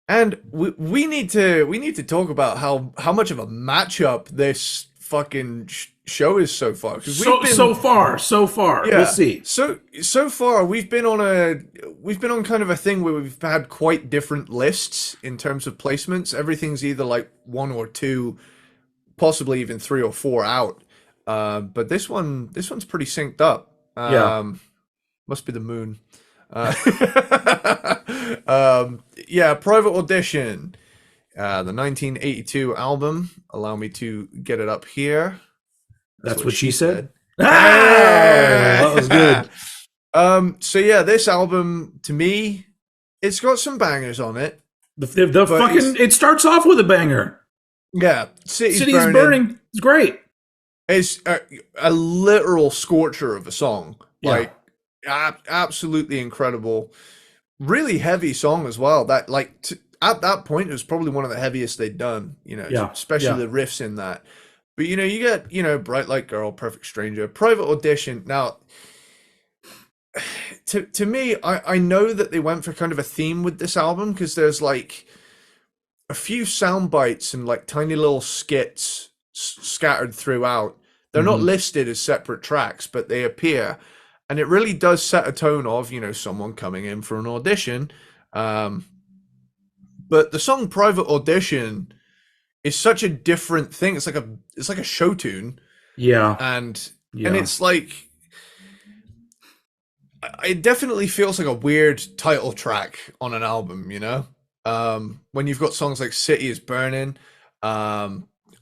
And we need to talk about how much of a matchup this fucking show is so far, because we've been So far, we'll yeah see. so far we've been on kind of a thing where we've had quite different lists in terms of placements. Everything's either like one or two, possibly even three or four out. But this one's pretty synced up. Yeah, Must be the moon. Uh, yeah, Private Audition, the 1982 album. Allow me to get it up here. that's what she said. Hey! That was good. So yeah, this album to me, it's got some bangers on it. The fucking it starts off with a banger. Yeah, City's City's Burning. Burning. It's great. It's a literal scorcher of a song. Yeah. Like absolutely incredible. Really heavy song as well. That like at that point it was probably one of the heaviest they'd done. Yeah. Especially Yeah. the riffs in that. But you get Bright Light Girl, Perfect Stranger, Private Audition. Now, to me, I know that they went for kind of a theme with this album, because there's like a few sound bites and like tiny little skits scattered throughout. They're not Mhm. listed as separate tracks, but they appear, and it really does set a tone of someone coming in for an audition. But the song Private Audition is such a different thing. It's like a show tune, Yeah. and Yeah. it's like, it definitely feels like a weird title track on an album, when you've got songs like City is Burning. I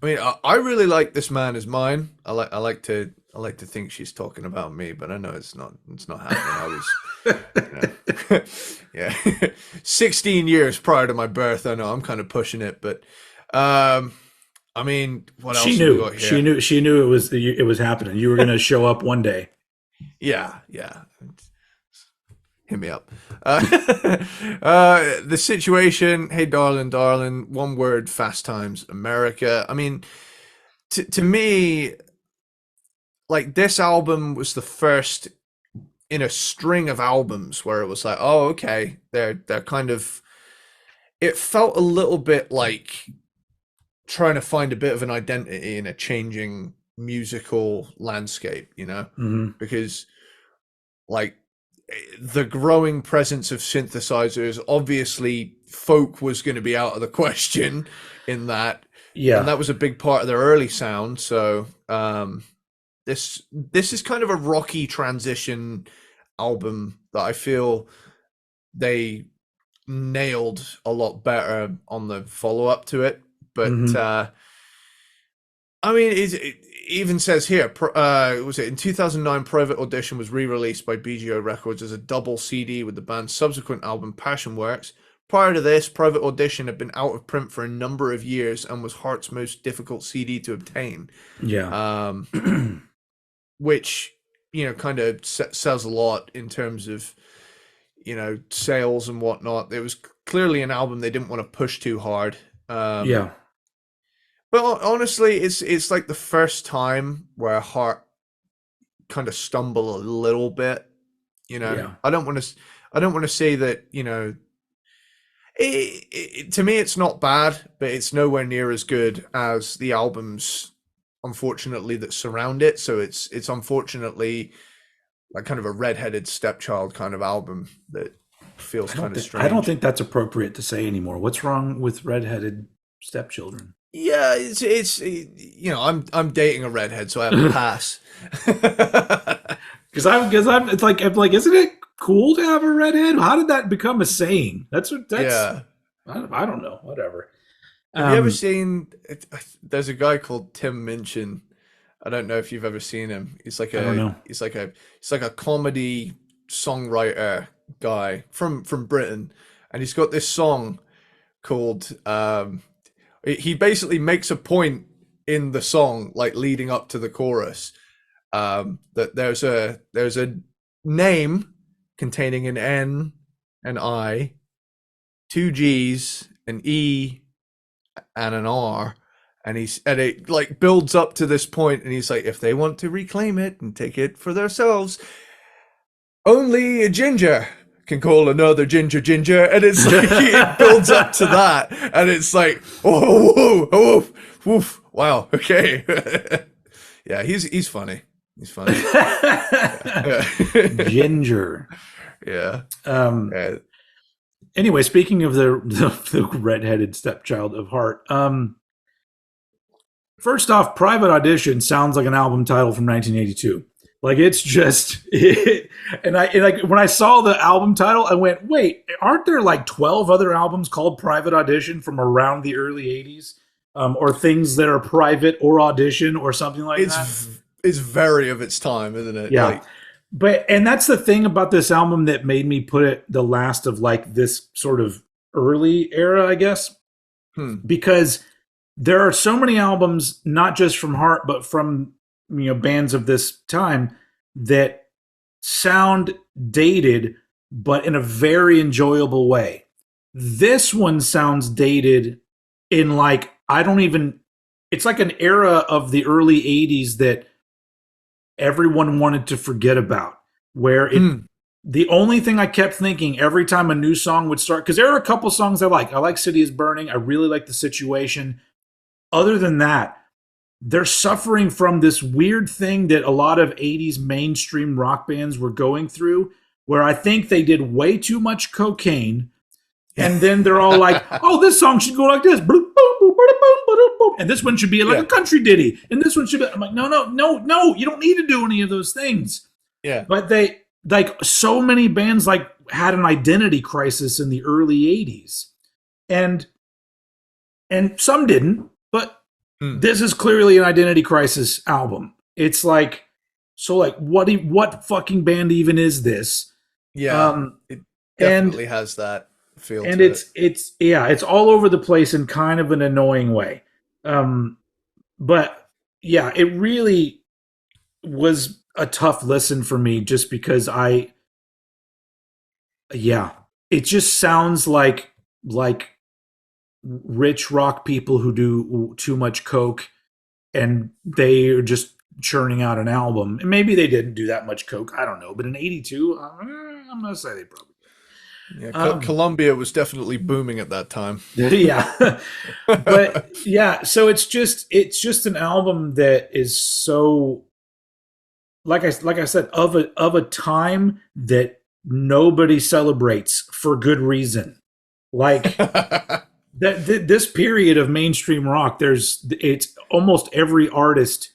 mean, I really like This Man Is Mine. I like to think she's talking about me, but I know it's not happening. I was yeah 16 years prior to my birth. I know I'm kind of pushing it, but I mean, what else She have we knew. got here? She knew it was happening. You were going to show up one day. Yeah. Hit me up. The Situation, Hey Darling, Darling, One Word, Fast Times, America. I mean, to me, like, this album was the first in a string of albums where it was like, oh, okay, they're kind of. It felt a little bit like trying to find a bit of an identity in a changing musical landscape, Hmm. because like the growing presence of synthesizers, obviously folk was going to be out of the question in that, and Yeah. that was a big part of their early sound. So this is kind of a rocky transition album that I feel they nailed a lot better on the follow-up to it. But Hmm. I mean, it even says here, was it in 2009, Private Audition was re-released by BGO Records as a double CD with the band's subsequent album, Passion Works. Prior to this, Private Audition had been out of print for a number of years and was Heart's most difficult CD to obtain. Yeah. Which, kind of says a lot in terms of, sales and whatnot. It was clearly an album they didn't want to push too hard. Yeah. But honestly, it's like the first time where Heart kind of stumble a little bit. Yeah. I don't want to say that. To me, it's not bad, but it's nowhere near as good as the albums, unfortunately, that surround it. So it's unfortunately like kind of a redheaded stepchild kind of album that feels kind of strange. I don't think that's appropriate to say anymore. What's wrong with redheaded stepchildren? Yeah, it's I'm dating a redhead, so I have a pass. Because I'm isn't it cool to have a redhead? How did that become a saying? That's Yeah. I don't know. Whatever. Have you ever seen? There's a guy called Tim Minchin. I don't know if you've ever seen him. He's like I don't know. he's like a comedy songwriter guy from Britain, and he's got this song called. He basically makes a point in the song, like leading up to the chorus, that there's a name containing an N, an I, two G's, an E, and an R. And it like builds up to this point, and he's like, if they want to reclaim it and take it for themselves, only a ginger can call another ginger ginger, and it's like it builds up to that, and it's like, oh, oh, woof, wow, okay, yeah, he's funny, he's funny, Ginger. yeah. Yeah. Anyway, speaking of the redheaded stepchild of Heart, first off, Private Audition sounds like an album title from 1982. Like it's just, and like when I saw the album title, I went, "Wait, aren't there like 12 other albums called Private Audition from around the early 80s, or things that are private or audition or something like that?" It's very of its time, isn't it? Yeah, and that's the thing about this album that made me put it the last of like this sort of early era, I guess, because there are so many albums, not just from Heart, but from bands of this time that sound dated, but in a very enjoyable way. This one sounds dated in like, it's like an era of the early 80s that everyone wanted to forget about, where the only thing I kept thinking every time a new song would start, because there are a couple songs I like City is Burning, I really like The Situation. Other than that, they're suffering from this weird thing that a lot of 80s mainstream rock bands were going through, where I think they did way too much cocaine, and then they're all like, oh, this song should go like this, and this one should be like a country ditty, and this one should be, I'm like, no, you don't need to do any of those things. Yeah. But they, like, so many bands like had an identity crisis in the early 80s, and some didn't, but this is clearly an identity crisis album. It's like, so like, what fucking band even is this? Yeah, it definitely has that feel. And to it's all over the place in kind of an annoying way. But yeah, it really was a tough listen for me, just because it just sounds like rich rock people who do too much coke, and they are just churning out an album. And maybe they didn't do that much coke, I don't know, but in 82, I'm gonna say they probably did. Yeah, Columbia was definitely booming at that time. Yeah. But yeah, so it's just an album that is so, like I said, of a time that nobody celebrates for good reason. Like this period of mainstream rock, it's almost every artist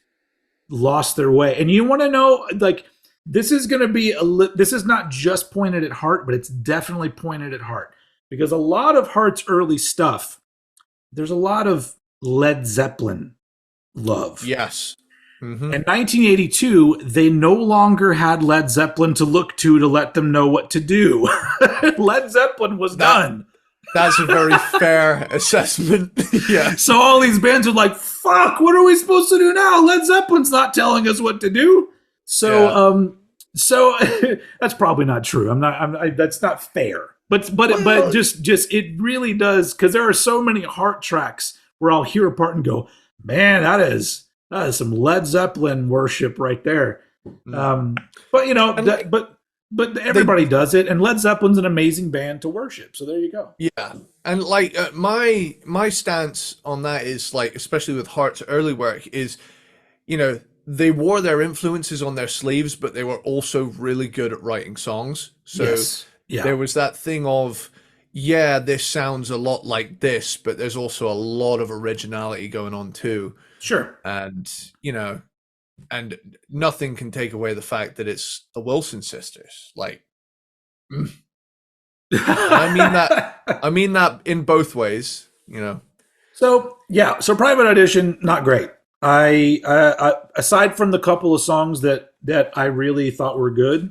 lost their way. And you want to know, like, this is going to be this is not just pointed at Heart, but it's definitely pointed at Heart, because a lot of Heart's early stuff, there's a lot of Led Zeppelin love. Yes. Mm-hmm. In 1982, they no longer had Led Zeppelin to look to let them know what to do. Led Zeppelin was done. That's a very fair assessment. Yeah. So all these bands are like, fuck, what are we supposed to do now? Led Zeppelin's not telling us what to do. So, so that's probably not true. That's not fair. But just it really does, because there are so many Heart tracks where I'll hear a part and go, man, that is some Led Zeppelin worship right there. But everybody does it, and Led Zeppelin's an amazing band to worship. So there you go. Yeah, and like my stance on that is, like, especially with Heart's early work, is, they wore their influences on their sleeves, but they were also really good at writing songs. So there was that thing of, this sounds a lot like this, but there's also a lot of originality going on too. Sure. And, and nothing can take away the fact that it's the Wilson sisters. Like, I mean that in both ways, So Private Audition, not great. I aside from the couple of songs that I really thought were good,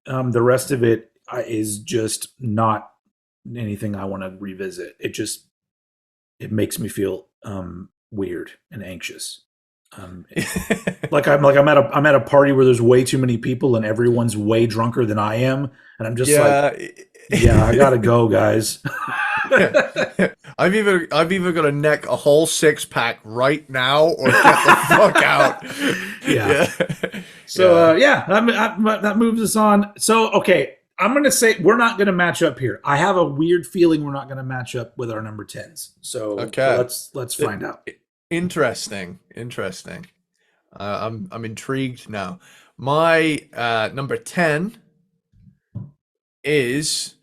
the rest of it is just not anything I want to revisit. It makes me feel weird and anxious. Um, I'm at a party where there's way too many people and everyone's way drunker than I am, and I'm just like, Yeah. yeah, I gotta go, guys. Yeah. I've either got to neck a whole 6-pack right now or get the fuck out. Yeah. Yeah. So Yeah. yeah, that moves us on. So okay, I'm gonna say we're not gonna match up here. I have a weird feeling we're not gonna match up with our number tens. So Okay. let's find out. Interesting. Interesting. I'm intrigued now. My number 10 is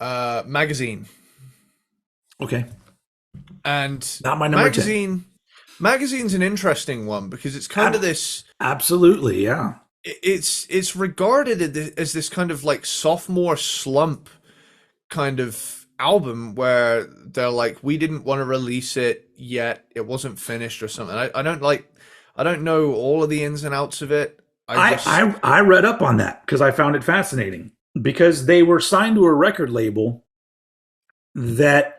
magazine. Okay, And not my number 10. magazine's an interesting one because it's kind of this Absolutely, yeah. it's regarded as this kind of like sophomore slump kind of album where they're like, we didn't want to release it yet, it wasn't finished or something. I don't know all of the ins and outs of it. I read up on that because I found it fascinating because they were signed to a record label that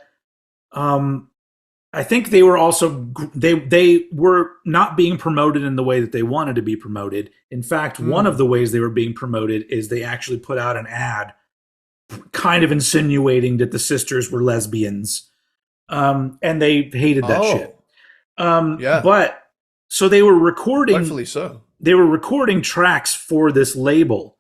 I think they were also they were not being promoted in the way that they wanted to be promoted. In fact, one of the ways they were being promoted is they actually put out an ad kind of insinuating that the sisters were lesbians. And they hated that shit. Oh, yeah, But so they were recording rightfully so. tracks for this label.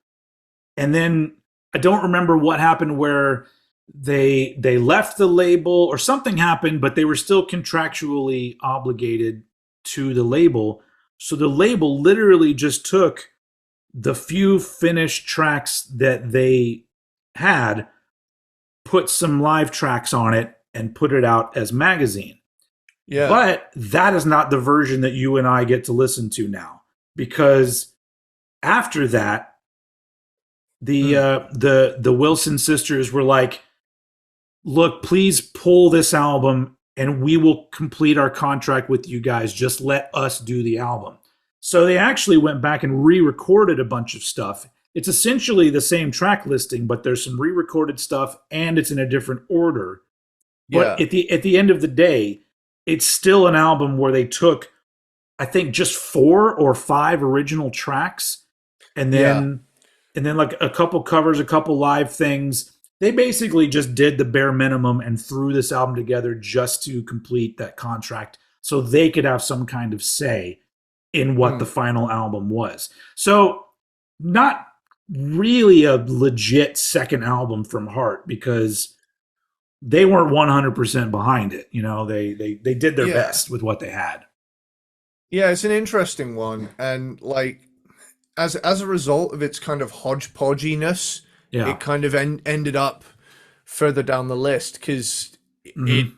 And then I don't remember what happened where they left the label or something happened, but they were still contractually obligated to the label. So the label literally just took the few finished tracks that they had, put some live tracks on it, and put it out as magazine. Yeah. But that is not the version that you and I get to listen to now, because after that, the Wilson sisters were like, look, please pull this album and we will complete our contract with you guys. Just let us do the album. So they actually went back and re-recorded a bunch of stuff. It's essentially the same track listing, but there's some re-recorded stuff and it's in a different order. But Yeah. at the end of the day, it's still an album where they took, I think, just 4 or 5 original tracks and then like a couple covers, a couple live things. They basically just did the bare minimum and threw this album together just to complete that contract so they could have some kind of say in what the final album was. So not really a legit second album from Heart because they weren't 100% behind it. You know, they did their Yeah. best with what they had. Yeah, it's an interesting one. And like as a result of its kind of hodgepodginess, Yeah. it kind of ended up further down the list because Mhm.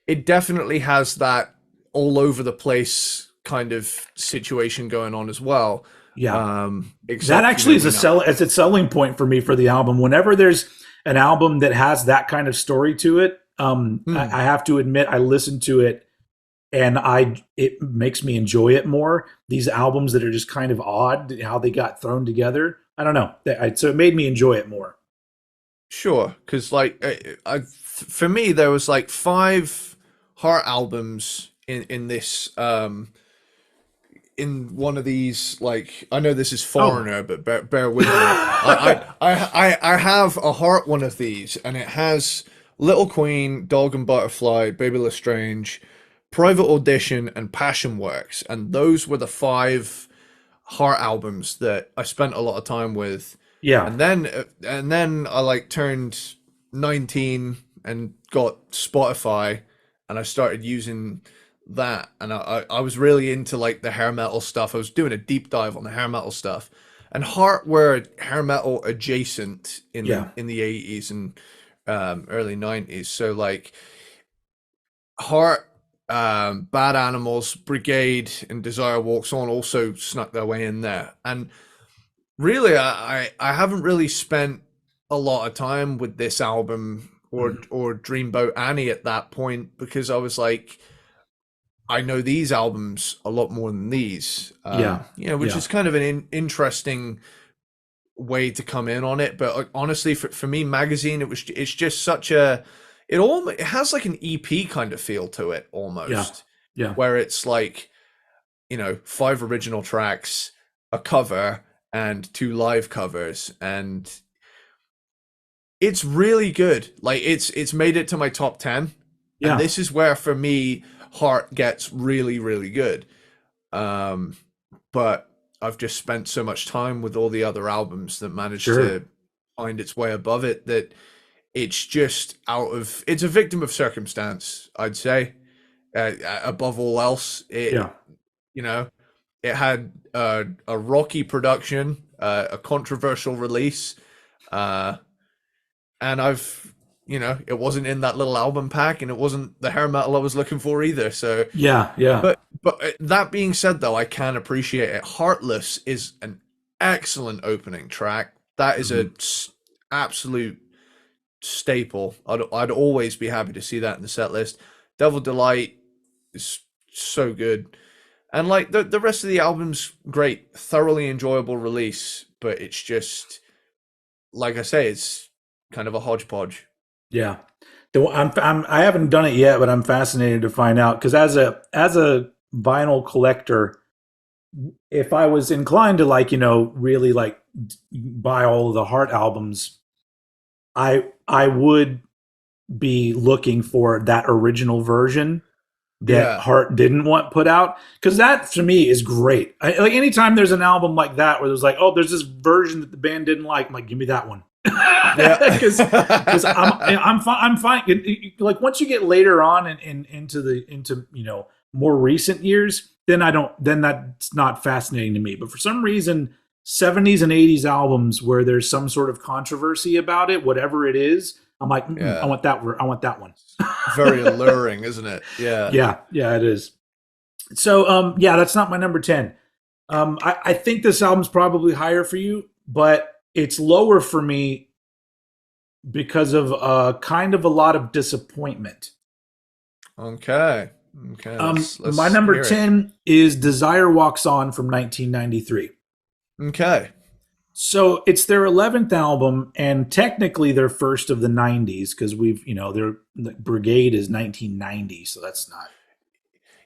it definitely has that all over the place kind of situation going on as well. Yeah. Except, That actually is you know, it's a selling point for me for the album. Whenever there's an album that has that kind of story to it, I have to admit I listen to it and it makes me enjoy it more. These albums that are just kind of odd, how they got thrown together. I don't know. So it made me enjoy it more. sure, because like for me there was like 5 Heart albums in this in one of these. Like, I know this is Foreigner, but bear with me. I have a Heart one of these, and it has Little Queen, Dog and Butterfly, Baby Lestrange, Private Audition, and Passion Works, and those were the 5 Heart albums that I spent a lot of time with. Yeah. And then I like turned 19 and got Spotify, and I started using that, and I was really into like the hair metal stuff. I was doing a deep dive on the hair metal stuff, and Heart were hair metal adjacent in the 80s and early 90s. So like Heart, Bad Animals, Brigade, and Desire Walks On also snuck their way in there. And really, I haven't really spent a lot of time with this album or Dreamboat Annie at that point, because I was like, I know these albums a lot more than these. Which is kind of an interesting way to come in on it. But honestly, for me, Magazine, it's just such a, it has like an EP kind of feel to it almost. Yeah. where it's like, 5 original tracks, a cover, and 2 live covers, and it's really good. Like it's made it to my top 10, and Yeah. this is where for me Heart gets really really good. Um, but I've just spent so much time with all the other albums that managed Sure. to find its way above it that it's just it's a victim of circumstance, I'd say. Above all else, Yeah. you know, it had a rocky production, a controversial release, uh, and it wasn't in that little album pack, and it wasn't the hair metal I was looking for either. So, Yeah. Yeah. but that being said, though, I can appreciate it. Heartless is an excellent opening track. That is Mhm. absolute staple. I'd always be happy to see that in the set list. Devil Delight is so good. And like the rest of the album's great, thoroughly enjoyable release, but it's just like I say, it's kind of a hodgepodge. Yeah. I haven't done it yet, but I'm fascinated to find out because as a vinyl collector, if I was inclined to really buy all of the Heart albums, I would be looking for that original version that Yeah, Heart didn't want put out because that to me is great. Like anytime there's an album like that where there's like, oh, there's this version that the band didn't like, I'm like, give me that one. Because yeah, I'm fine. Like once you get later on and into more recent years, then that's not fascinating to me. But for some reason, 70s and 80s albums where there's some sort of controversy about it, whatever it is, I'm like, I yeah. want that. I want that one. Very alluring, isn't it? Yeah. Yeah, it is. So, yeah, that's not my number 10. I think this album's probably higher for you, but it's lower for me because of kind of a lot of disappointment. Okay. Okay. My Let's number hear it. 10 is Desire Walks On from 1993. Okay. So it's their 11th album and technically their first of the 90s because their Brigade is 1990, so that's not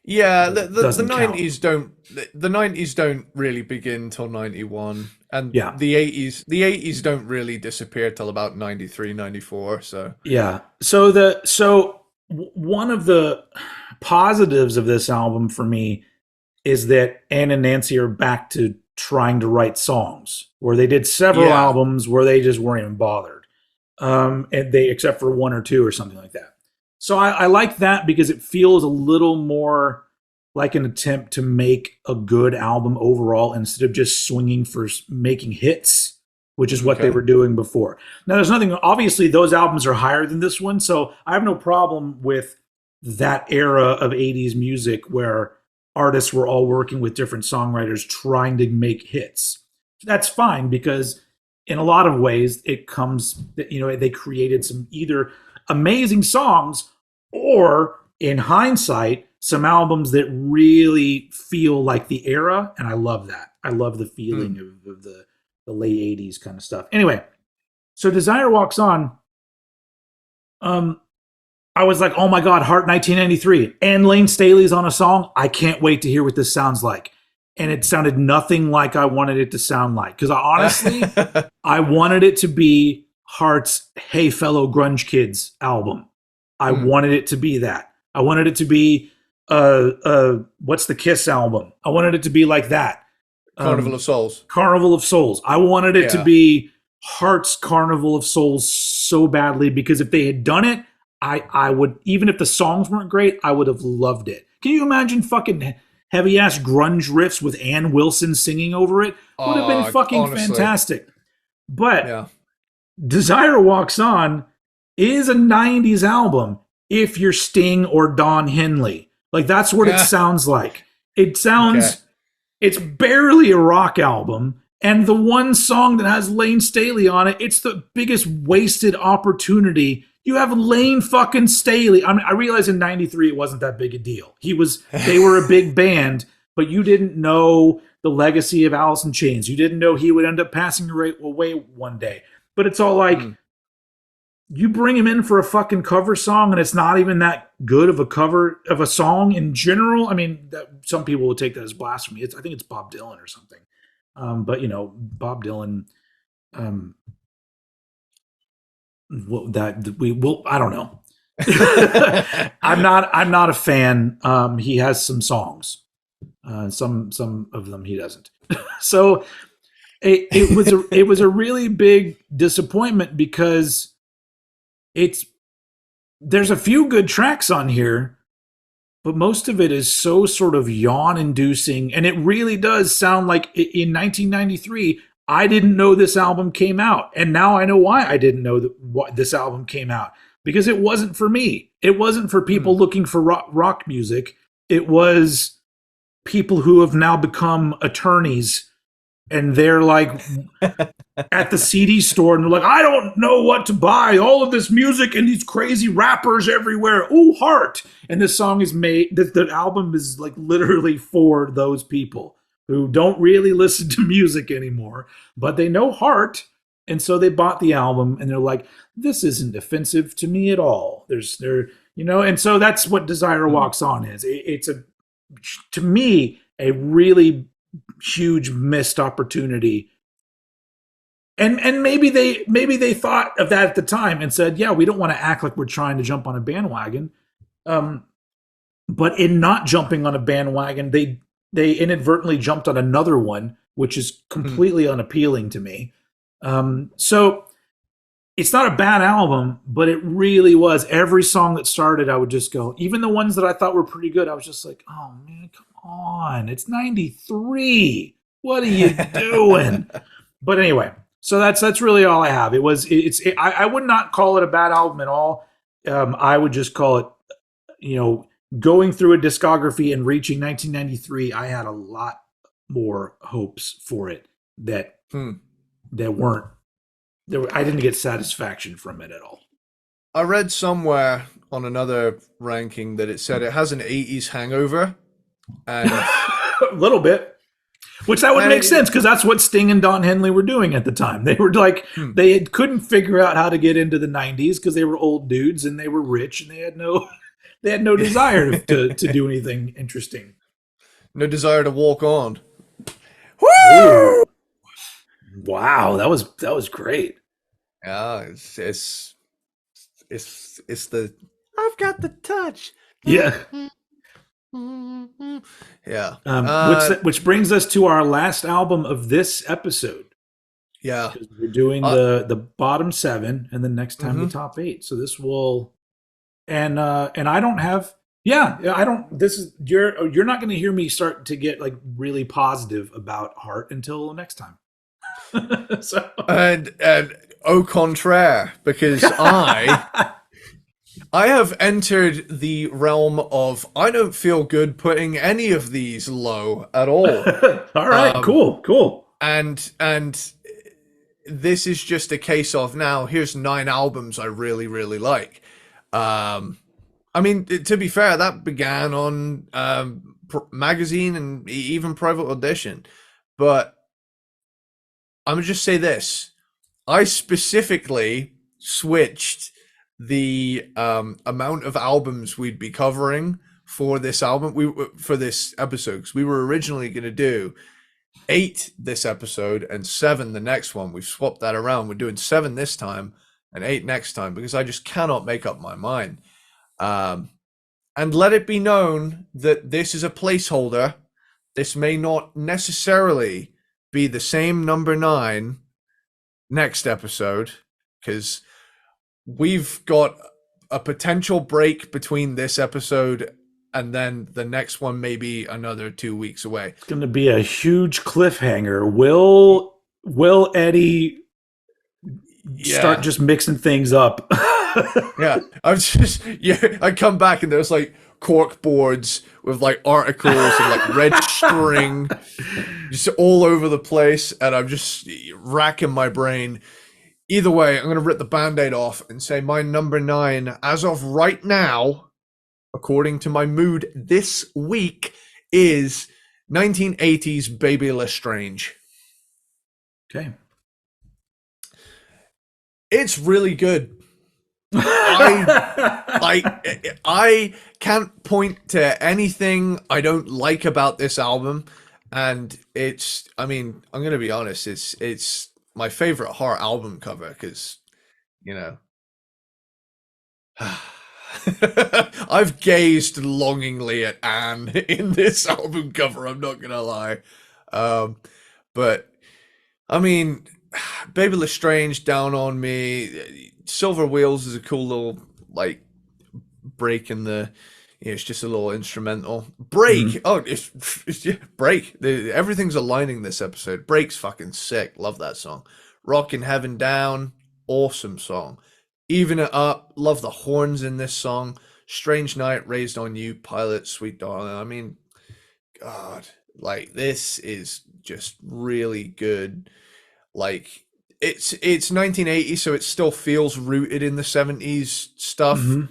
Yeah, the doesn't count. 90s don't really begin till 91, and Yeah. the 80s don't really disappear till about 93, 94. So Yeah. One of the positives of this album for me is that Ann and Nancy are back to trying to write songs, where they did several yeah, albums where they just weren't even bothered, and they except for one or two or something like that. So I like that because it feels a little more like an attempt to make a good album overall instead of just swinging for making hits, which is what they okay, were doing before. Now, there's nothing, obviously, those albums are higher than this one. So I have no problem with that era of 80s music where artists were all working with different songwriters trying to make hits. That's fine because in a lot of ways it comes, they created some either amazing songs or in hindsight, some albums that really feel like the era. And I love that. I love the feeling of the late 80s kind of stuff. Anyway, so Desire Walks On. I was like, oh my God, Heart 1993. And Lane Staley's on a song. I can't wait to hear what this sounds like. And it sounded nothing like I wanted it to sound like. Because I wanted it to be Heart's Hey Fellow Grunge Kids album. I wanted it to be that. I wanted it to be what's the Kiss album? I wanted it to be like that. Carnival of Souls. Carnival of Souls. I wanted it to Yeah, be Heart's Carnival of Souls so badly because if they had done it, I would, even if the songs weren't great, I would have loved it. Can you imagine fucking heavy ass grunge riffs with Ann Wilson singing over it? Would have been fucking honestly, fantastic. But yeah, Desire Walks On is a 90s album if you're Sting or Don Henley. Like that's what it yeah, sounds like. It okay, sounds, it's barely a rock album. And the one song that has Lane Staley on it, it's the biggest wasted opportunity. You have Lane fucking Staley. I mean, I realize in 93 it wasn't that big a deal. They were a big band, but you didn't know the legacy of Alice in Chains. You didn't know he would end up passing away one day. But it's all like, you bring him in for a fucking cover song and it's not even that good of a cover of a song in general. I mean, some people will take that as blasphemy. I think it's Bob Dylan or something. But Bob Dylan. That we will. I don't know. I'm not a fan. He has some songs. Some of them he doesn't. So it was a really big disappointment because there's a few good tracks on here, but most of it is so sort of yawn inducing, and it really does sound like in 1993 I didn't know this album came out, and now I know why I didn't know that this album came out, because it wasn't for me. It wasn't for people looking for rock music. It was people who have now become attorneys, and they're like at the CD store, and they're like, I don't know what to buy. All of this music and these crazy rappers everywhere. Ooh, Heart. And this song is made, the album is like literally for those people who don't really listen to music anymore, but they know Heart. And so they bought the album, and they're like, this isn't offensive to me at all. And so that's what Desire Walks On is. It's to me, a really huge missed opportunity. And maybe they thought of that at the time and said, yeah, we don't want to act like we're trying to jump on a bandwagon. But in not jumping on a bandwagon, they inadvertently jumped on another one, which is completely unappealing to me. So it's not a bad album, but it really was. Every song that started, I would just go, even the ones that I thought were pretty good, I was just like, oh man, come on. It's 93. What are you doing? But anyway, so that's really all I have. I would not call it a bad album at all. I would just call it, going through a discography and reaching 1993, I had a lot more hopes for it that weren't. I didn't get satisfaction from it at all. I read somewhere on another ranking that it said it has an 80s hangover. And a little bit. Which that would make sense, because that's what Sting and Don Henley were doing at the time. They were like, they couldn't figure out how to get into the 90s because they were old dudes and they were rich and they had no desire to do anything interesting. No desire to walk on. Woo! Wow, that was great. Yeah, it's the I've got the touch. Yeah. Yeah. Which brings us to our last album of this episode. Yeah. We're doing the bottom 7 and then next time the top 8. So this will and I don't have you're not going to hear me start to get like really positive about Heart until next time. So and au contraire, because I have entered the realm of I don't feel good putting any of these low at all. All right, cool. And this is just a case of now here's 9 albums I really, really like. I mean, to be fair, that began on magazine and even Private Audition, but I'm gonna just say this: I specifically switched the amount of albums we'd be covering for this for this episode, because we were originally going to do 8 this episode and 7 the next one. We've swapped that around. We're doing 7 this time and 8 next time, because I just cannot make up my mind. And let it be known that this is a placeholder. This may not necessarily be the same number 9 next episode, because we've got a potential break between this episode and then the next one may be another 2 weeks away. It's going to be a huge cliffhanger. Will Eddie start just mixing things up? Yeah, I come back and there's like cork boards with like articles and like red string just all over the place, and I'm just racking my brain. Either way, I'm going to rip the Band-Aid off and say my number 9, as of right now, according to my mood this week, is 1980s Baby Lestrange. Okay. It's really good. I can't point to anything I don't like about this album, and I mean, I'm gonna be honest, it's my favorite Heart album cover because you know I've gazed longingly at Anne in this album cover. I'm not gonna lie, um, but I mean, Baby Lestrange, Down on Me, Silver Wheels is a cool little like break in the. It's just a little instrumental break. Mhm. Oh, it's yeah, break. Everything's aligning this episode. Break's fucking sick. Love that song. Rockin' Heaven Down, awesome song. Even It Up, love the horns in this song. Strange Night, Raised on You, Pilot, Sweet Darling. I mean, God, like this is just really good. Like it's 1980, so it still feels rooted in the 70s stuff. Mhm.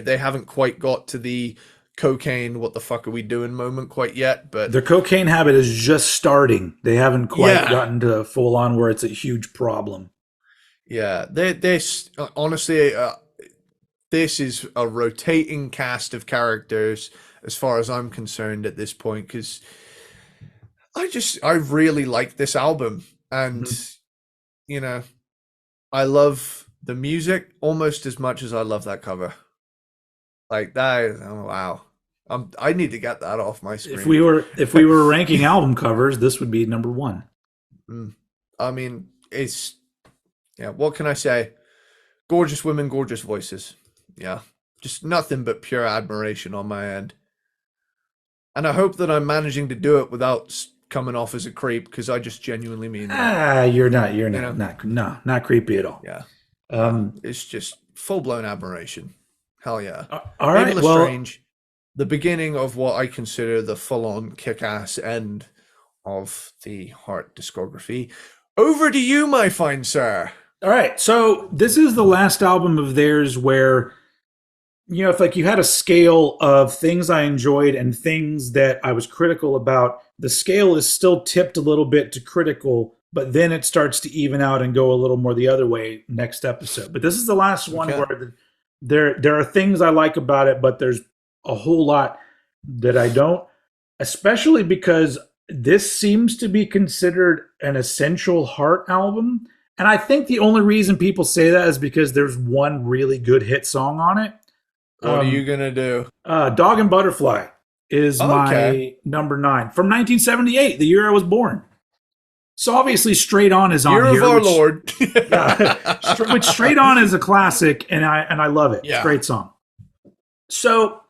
They haven't quite got to the cocaine, what the fuck are we doing moment quite yet, but Their cocaine habit is just starting. They haven't quite yeah, gotten to full on where it's a huge problem. yeah. This honestly, this is a rotating cast of characters as far as I'm concerned at this point because I really like this album and Mhm. you know I love the music almost as much as I love that cover. Like that is, oh wow. I need to get that off my If screen. we were ranking album covers, this would be number one. Mm. I mean, it's yeah, what can I say? Gorgeous women, gorgeous voices. Yeah. Just nothing but pure admiration on my end. And I hope that I'm managing to do it without coming off as a creep because I just genuinely mean that. You're not. You're You not. know? Not no. Not creepy at all. Yeah. Yeah. Um. It's just full blown admiration. Hell yeah. All Baby right. Well, Lestrange, the beginning of what I consider the full on kick ass end of the Heart discography. Over to you, my fine sir. all right. So this is the last album of theirs where, if like you had a scale of things I enjoyed and things that I was critical about, the scale is still tipped a little bit to critical, but then it starts to even out and go a little more the other way next episode. But this is the last one Okay. where there are things I like about it, but there's a whole lot that I don't, especially because this seems to be considered an essential Heart album. And I think the only reason people say that is because there's one really good hit song on it. What are you gonna do? Dog and Butterfly is Okay. my number 9 from 1978, the year I was born. So obviously, Straight On is on Year of here, our which, Lord. which Straight On is a classic, and I love it. It's a Yeah. great song. So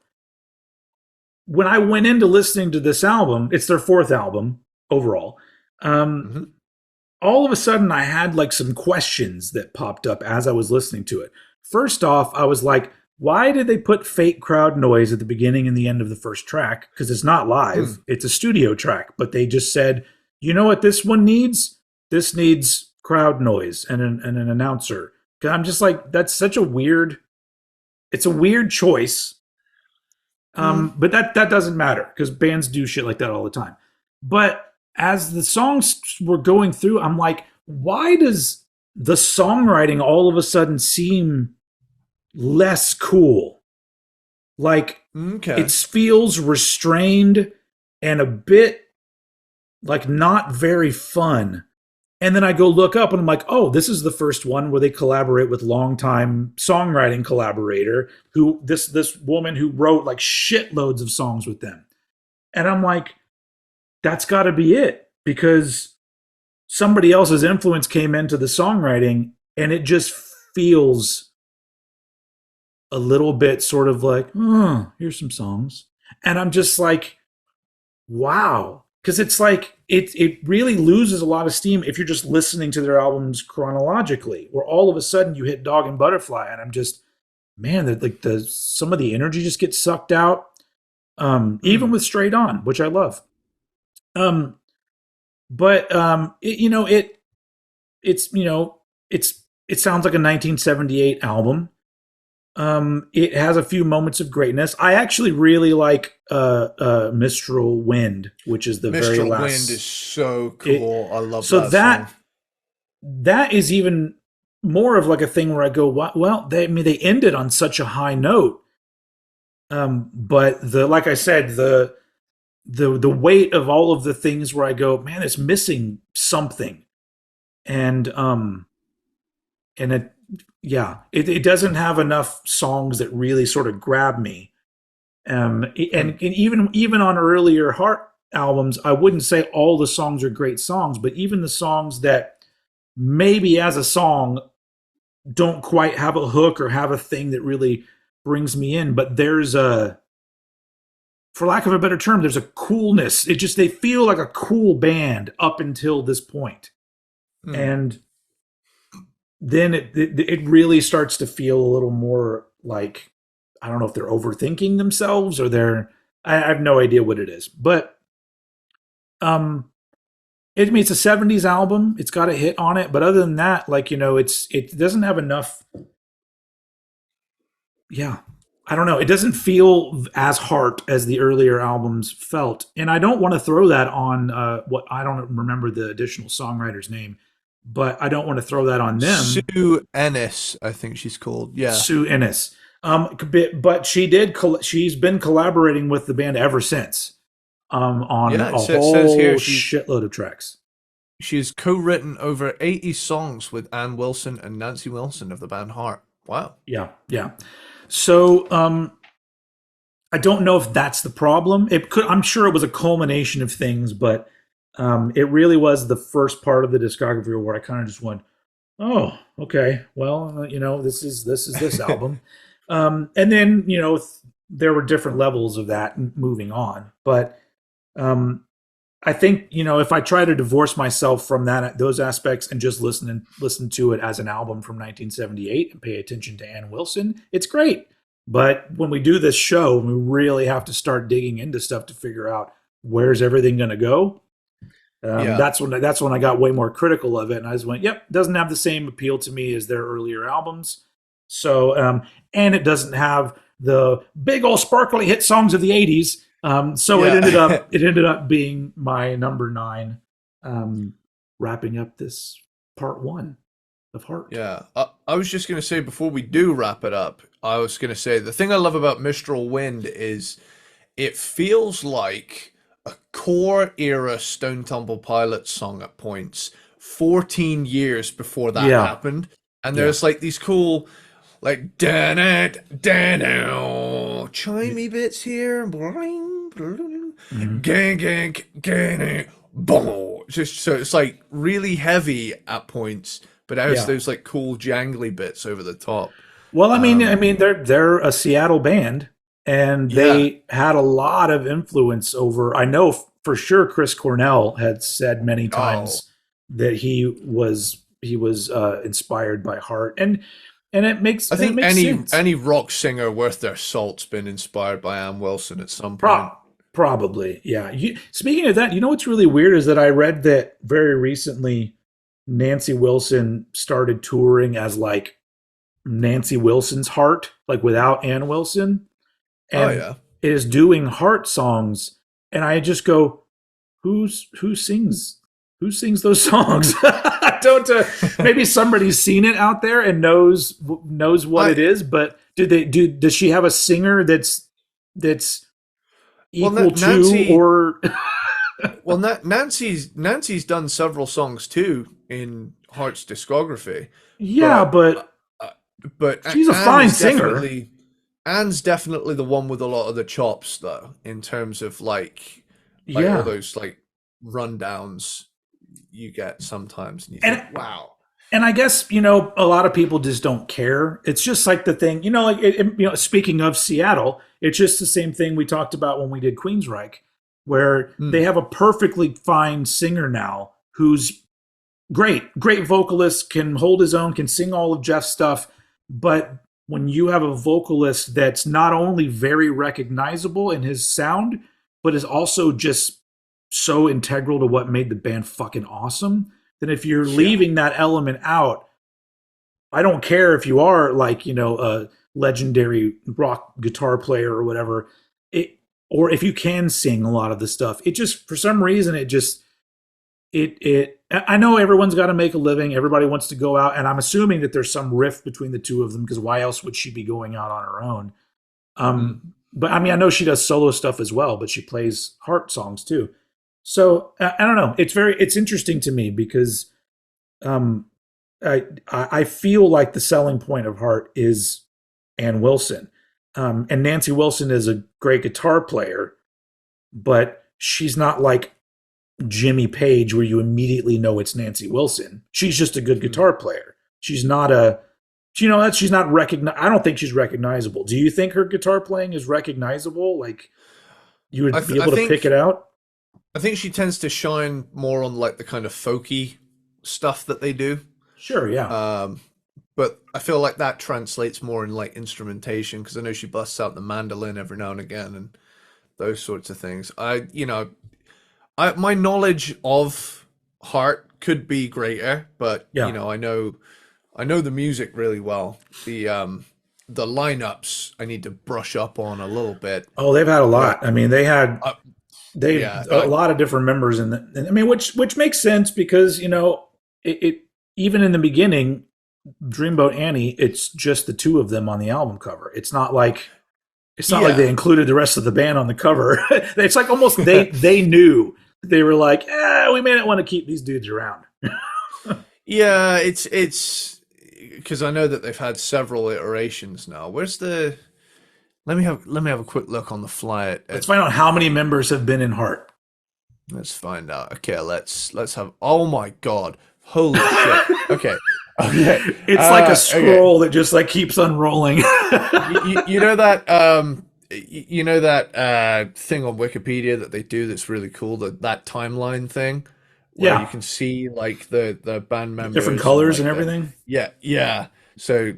when I went into listening to this album, it's their 4th album overall. Mhm. All of a sudden, I had like some questions that popped up as I was listening to it. First off, I was like, why did they put fake crowd noise at the beginning and the end of the first track? Because it's not live, it's a studio track. But they just said, you know what this one needs? This needs crowd noise and an announcer. 'Cause I'm just like, that's such a weird, it's a weird choice. But that doesn't matter because bands do shit like that all the time. But as the songs were going through, I'm like, why does the songwriting all of a sudden seem less cool? Like Okay. it feels restrained and a bit like not very fun. And then I go look up and I'm like, oh, this is the first one where they collaborate with longtime songwriting collaborator who this woman who wrote like shitloads of songs with them. And I'm like, that's got to be it because somebody else's influence came into the songwriting and it just feels a little bit sort of like, oh, here's some songs. And I'm just like, wow. Because it's like it really loses a lot of steam if you're just listening to their albums chronologically, where all of a sudden you hit Dog and Butterfly, and I'm just, man, like some of the energy just gets sucked out. Even with Straight On, which I love. But it sounds like a 1978 album. It has a few moments of greatness. I actually really like Mistral Wind, which is the very Mistral last. Wind is so cool. I love so that song. that is even more of like a thing where I go, well, they, I mean, they ended on such a high note. But the, like I said, the weight of all of the things where I go, man, it's missing something. And, and it, yeah, it doesn't have enough songs that really sort of grab me. And even on earlier Heart albums, I wouldn't say all the songs are great songs, but even the songs that maybe as a song don't quite have a hook or have a thing that really brings me in, but there's a, for lack of a better term, there's a coolness. It just, they feel like a cool band up until this point. Hmm. And then it really starts to feel a little more like, I don't know if they're overthinking themselves or they're, I have no idea what it is. But um I mean, it's a 70s album. It's got a hit on it, but other than that, like, it doesn't have enough. Yeah, I don't know. It doesn't feel as heart as the earlier albums felt, and I don't want to throw that on what, I don't remember the additional songwriter's name, but I don't want to throw that on them. Sue Ennis, I think she's called. Yeah. Sue Ennis. But she's been collaborating with the band ever since, on Yeah, a it says whole here shitload of tracks. she's co-written over 80 songs with Ann Wilson and Nancy Wilson of the band Heart. Wow. Yeah, yeah. So I don't know if that's the problem. It could. I'm sure it was a culmination of things, but it really was the first part of the discography where I kind of just went, "Oh, okay. Well, this is this album." And then there were different levels of that moving on, but um, I think if I try to divorce myself from those aspects and just listen to it as an album from 1978 and pay attention to Ann Wilson, it's great. But when we do this show, we really have to start digging into stuff to figure out where's everything going to go. Yeah. That's when I got way more critical of it, and I just went, "Yep, doesn't have the same appeal to me as their earlier albums." So, and it doesn't have the big old sparkly hit songs of the '80s. So it ended Yeah. up it ended up being my number 9, wrapping up this part 1 of Heart. Yeah. I was just going to say before we do wrap it up, I was going to say the thing I love about Mistral Wind is it feels like a core era Stone Temple Pilots song at points, 14 years before that Yeah, happened. And yeah, there's like these cool, like, da da da chimey bits here. Bling, bling, mhm, gang, gang, gang, boom. Just so it's like really heavy at points, but it has yeah. those like cool jangly bits over the top. Well, Um, they're a Seattle band, and yeah. they had a lot of influence over. I know for sure Chris Cornell had said many Oh, times that he was inspired by Heart, and I it think makes any sense. any rock singer worth their salt's been inspired by Ann Wilson at some Pro- point. Probably, yeah. Speaking of that, what's really weird is that I read that very recently Nancy Wilson started touring as like Nancy Wilson's Heart, like without Ann Wilson, Oh and yeah. is doing Heart songs, and I just go, who sings those songs? I don't. Maybe somebody's seen it out there and knows what it I is, but does she have a singer that's well equal to Nancy or well Nancy's done several songs too in Heart's discography, yeah, but but uh, but she's a Anne fine is singer. definitely Anne's definitely the one with a lot of the chops though in terms of like all Yeah, those like rundowns you get sometimes and you and think wow. and I guess a lot of people just don't care. It's just like the thing, like Speaking of Seattle, it's just the same thing we talked about when we did Queensryche, where they Hmm. have a perfectly fine singer now who's great vocalist, can hold his own, can sing all of Jeff's stuff, but when you have a vocalist that's not only very recognizable in his sound, but is also just so integral to what made the band fucking awesome, then if you're Yeah. leaving that element out, I don't care if you are like, a legendary rock guitar player or whatever, it or if you can sing a lot of the stuff. It just, for some reason, it just I know everyone's got to make a living. Everybody wants to go out, and I'm assuming that there's some rift between the two of them because why else would she be going out on her own? Mm. But I mean, I know she does solo stuff as well, but she plays Heart songs too. So I don't know. It's interesting to me because um, I feel like the selling point of Heart is Ann Wilson, and Nancy Wilson is a great guitar player, but she's not like Jimmy Page where you immediately know it's Nancy Wilson. She's just a good guitar player. She's not a that she's not recognize. I don't think she's recognizable. Do you think her guitar playing is recognizable? Like you would be able to pick it out? I think she tends to shine more on like the kind of folky stuff that they do. Sure, yeah. But I feel like that translates more in like instrumentation because I know she busts out the mandolin every now and again and those sorts of things. My knowledge of Heart could be greater, but Yeah. I know the music really well. The lineups I need to brush up on a little bit. Oh, they've had a lot. I mean, they had a lot of different members I mean, which makes sense because it even in the beginning, Dreamboat Annie, it's just the two of them on the album cover. It's not like they included the rest of the band on the cover. It's like almost they knew. They were like, we may not want to keep these dudes around. Yeah, it's because I know that they've had several iterations now. Where's the? Let me have a quick look on the fly. Let's find out how many members have been in Heart. Let's find out. Okay, let's have. Oh my God! Holy shit! Okay. It's like a scroll that just like keeps unrolling. you know that thing on Wikipedia that they do that's really cool, that timeline thing where you can see like the band members, different colors and everything. Yeah. So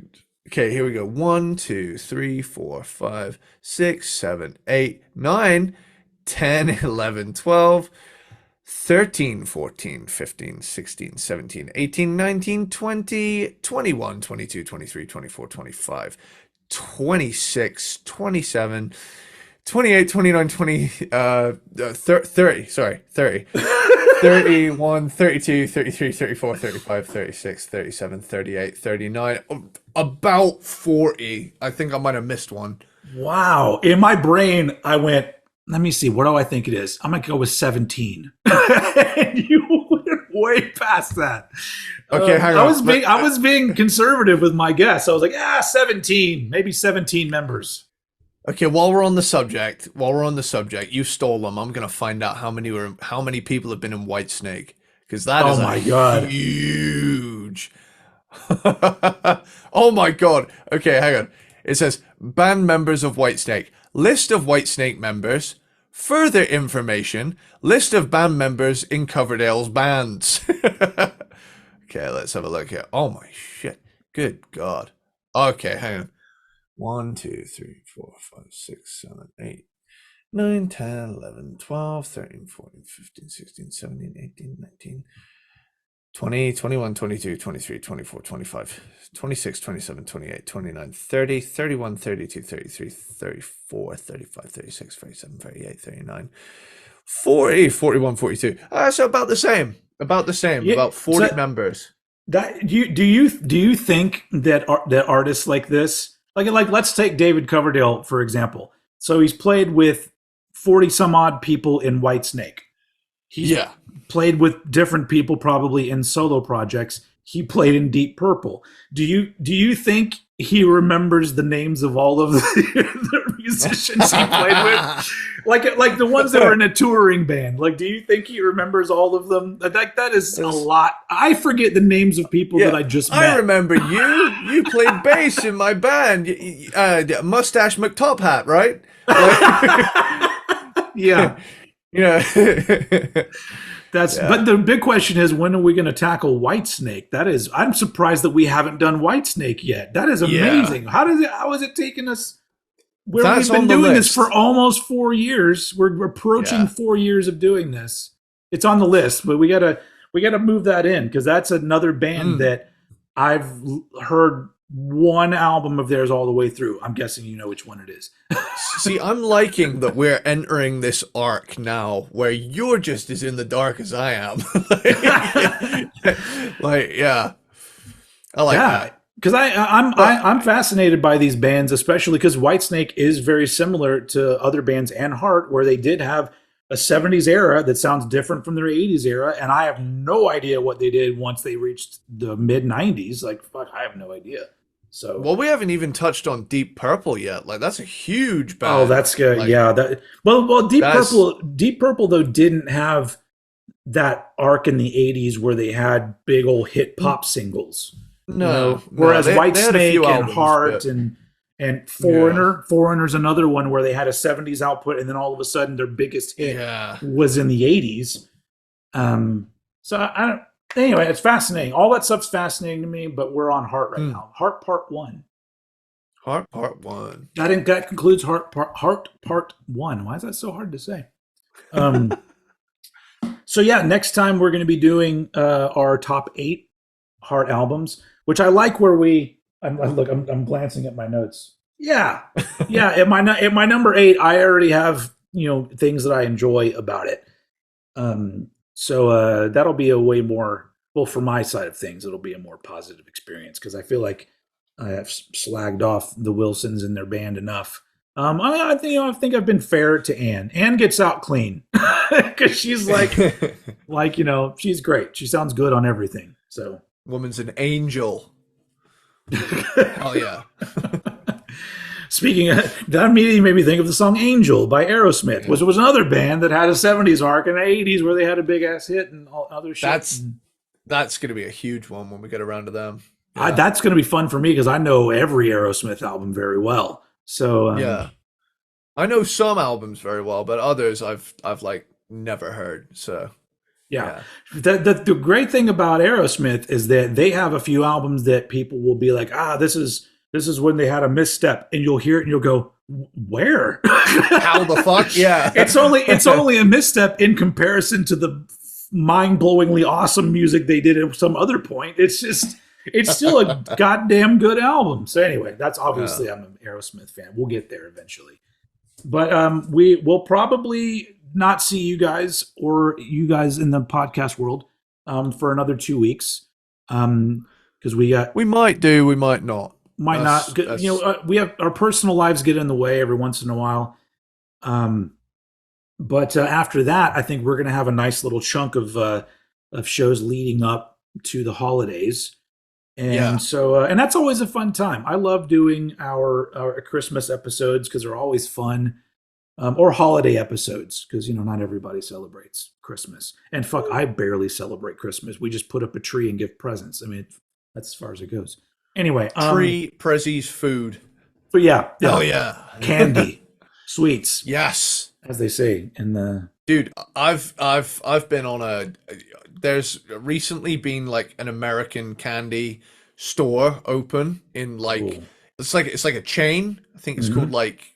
okay, here we go. 1, 2, 3, 4, 5, 6, 7, 8, 9, 10, 11, 12, 13, 14, 15, 16, 17, 18, 19, 20, 21, 22, 23, 24, 25, 26, 27, 28, 29, 20, 30, sorry, 30, 31, 32, 33, 34, 35, 36, 37, 38, 39, about 40. I think I might have missed one. Wow. In my brain, I went, let me see, what do I think it is? I'm going to go with 17. And you went way past that. Okay, hang on. I was being conservative with my guess. I was like, 17, maybe 17 members. Okay, while we're on the subject, you stole them. I'm gonna find out how many people have been in Whitesnake because that is my God, huge. Oh my God. Okay, hang on. It says band members of Whitesnake. List of Whitesnake members. Further information. List of band members in Coverdale's bands. Okay, let's have a look here. Oh my shit. Good God. Okay, hang on. 1, 2, 3, 4, 5, 6, 7, 8, 9, 10, 11, 12, 13, 14, 15, 16, 17, 18, 19, 20, 21, 22, 23, 24, 25, 26, 27, 28, 29, 30, 31, 32, 33, 34, 35, 36, 37, 38, 39, 40, 41, 42. So about the same. About 40 members. Do you think that artists like this, like let's take David Coverdale for example. So he's played with 40 some odd people in Whitesnake. He's played with different people probably in solo projects. He played in Deep Purple. Do you think he remembers the names of all of the musicians he played with? Like the ones that were in a touring band. Like, do you think he remembers all of them? That is a lot. I forget the names of people that I just met. I remember you. You played bass in my band. Mustache McTop Hat, right? Yeah. Yeah. But the big question is, when are we going to tackle Whitesnake? I'm surprised that we haven't done Whitesnake yet. That is amazing. Yeah. How is it taking us? We've been doing this for almost 4 years. We're approaching 4 years of doing this. It's on the list, but we gotta move that in because that's another band that I've heard one album of theirs all the way through. I'm guessing you know which one it is. See, I'm liking that we're entering this arc now where you're just as in the dark as I am. Yeah, I like Yeah, that. because But I'm fascinated by these bands, especially because Whitesnake is very similar to other bands and Heart, where they did have a '70s era that sounds different from their '80s era, and I have no idea what they did once they reached the mid '90s. Like, fuck, I have no idea. So, well, we haven't even touched on Deep Purple yet. Like that's a huge oh, band. that's good. Like Yeah, that well, that's Deep Purple though didn't have that arc in the '80s where they had big old hit pop singles. You no, know, no. whereas They had a few Whitesnake and albums, Heart but and yeah, Foreigner's another one where they had a '70s output, and then all of a sudden their biggest hit yeah. was in the '80s. So I don't. Anyway, it's fascinating. All that stuff's fascinating to me, but we're on Heart right Mm. now. Heart Part One. Heart Part One. That concludes Heart Part One. Why is that so hard to say? Um, so yeah, next time we're going to be doing our top 8 Heart albums, which I like. Where I'm glancing at my notes. Yeah, yeah. At my number 8, I already have things that I enjoy about it. So that'll be a way more, well, for my side of things, it'll be a more positive experience because I feel like I have slagged off the Wilsons and their band enough. I think I've been fair to Anne. Anne gets out clean because she's she's great. She sounds good on everything. So Woman's an angel. Oh yeah. speaking of that, immediately made me think of the song "Angel" by Aerosmith, which was another band that had a '70s arc and an '80s where they had a big ass hit and all other shit. That's gonna be a huge one when we get around to them. Yeah. That's going to be fun for me because I know every Aerosmith album very well. So Yeah. I know some albums very well, but others I've like never heard. So yeah, yeah. the great thing about Aerosmith is that they have a few albums that people will be like, this is when they had a misstep, and you'll hear it and you'll go, where? How the fuck? Yeah. It's only a misstep in comparison to the mind-blowingly awesome music they did at some other point. It's still a goddamn good album. So anyway, that's obviously I'm an Aerosmith fan. We'll get there eventually. But we will probably not see you guys or you guys in the podcast world for another 2 weeks. Because We might do, we might not. might not, we have our personal lives get in the way every once in a while. But after that, I think we're going to have a nice little chunk of shows leading up to the holidays. And so, and that's always a fun time. I love doing our Christmas episodes because they're always fun, or holiday episodes because not everybody celebrates Christmas. And fuck, I barely celebrate Christmas. We just put up a tree and give presents. I mean, that's as far as it goes. Anyway, Tree, prezzies, food. but yeah, Oh yeah. candy, sweets, Yes. as they say in the. Dude, I've been on there's recently been like an American candy store open in like Cool. it's like a chain. I think it's called like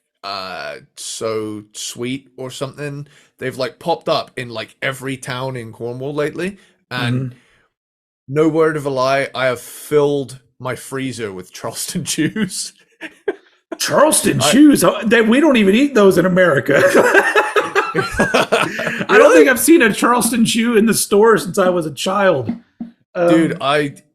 So Sweet or something. They've like popped up in like every town in Cornwall lately, and no word of a lie, I have filled my freezer with Charleston chews. Charleston chews. We don't even eat those in America. I don't think I've seen a Charleston chew in the store since I was a child. Dude,